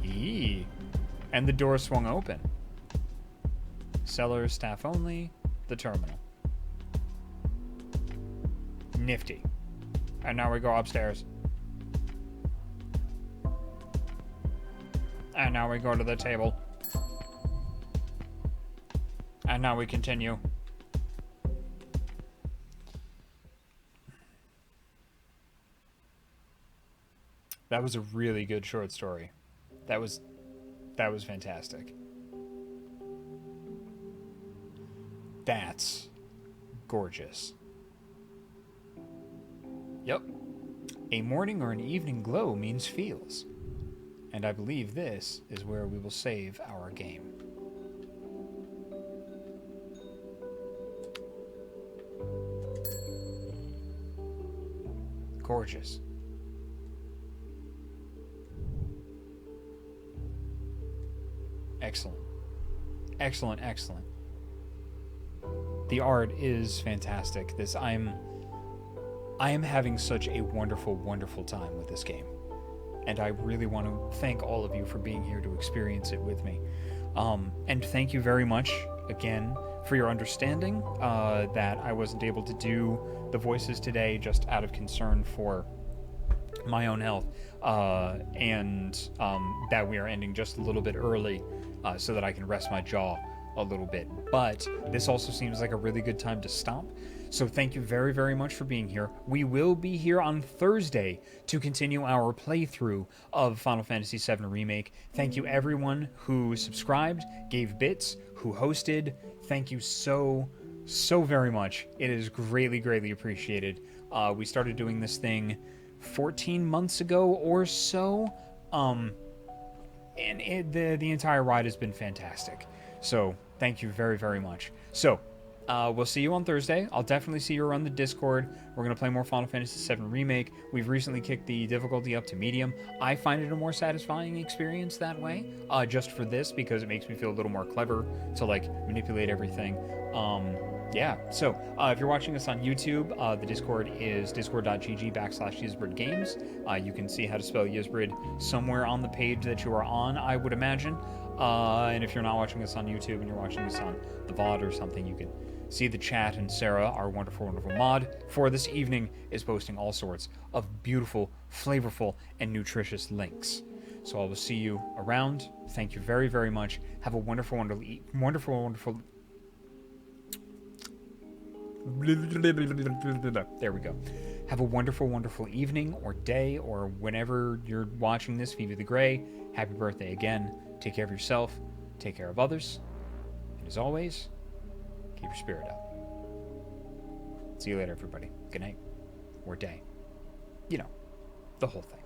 Speaker 1: Eee! And the door swung open. Cellar staff only, the terminal. Nifty. And now we go upstairs. And now we go to the table. And now we continue. That was a really good short story. That was fantastic. That's gorgeous. Yep. A morning or an evening glow means feels. And I believe this is where we will save our game. Gorgeous. Excellent. Excellent, excellent. The art is fantastic. I am having such a wonderful, wonderful time with this game. And I really want to thank all of you for being here to experience it with me. And thank you very much, again, for your understanding that I wasn't able to do the voices today just out of concern for my own health. And that we are ending just a little bit early so that I can rest my jaw a little bit. But this also seems like a really good time to stop. So thank you very, very much for being here. We will be here on Thursday to continue our playthrough of Final Fantasy VII Remake. Thank you everyone who subscribed, gave bits, who hosted. Thank you so very much. It is greatly, greatly appreciated. We started doing this thing 14 months ago or so. And the entire ride has been fantastic. So thank you very, very much. So we'll see you on Thursday. I'll definitely see you around the Discord. We're going to play more Final Fantasy VII Remake. We've recently kicked the difficulty up to medium. I find it a more satisfying experience that way, just for this, because it makes me feel a little more clever to, like, manipulate everything. Yeah, so if you're watching us on YouTube, the Discord is discord.gg/Ysbryd Games. You can see how to spell Ysbryd somewhere on the page that you are on, I would imagine. And if you're not watching us on YouTube and you're watching this on the VOD or something, you can see the chat, and Sarah, our wonderful, wonderful mod for this evening, is posting all sorts of beautiful, flavorful, and nutritious links. So I will see you around. Thank you very, very much. Have a wonderful, wonderful... There we go. Have a wonderful, wonderful evening or day or whenever you're watching this. Phoebe the Grey, happy birthday again. Take care of yourself. Take care of others. And as always, keep your spirit up. See you later, everybody. Good night. Or day. You know, the whole thing.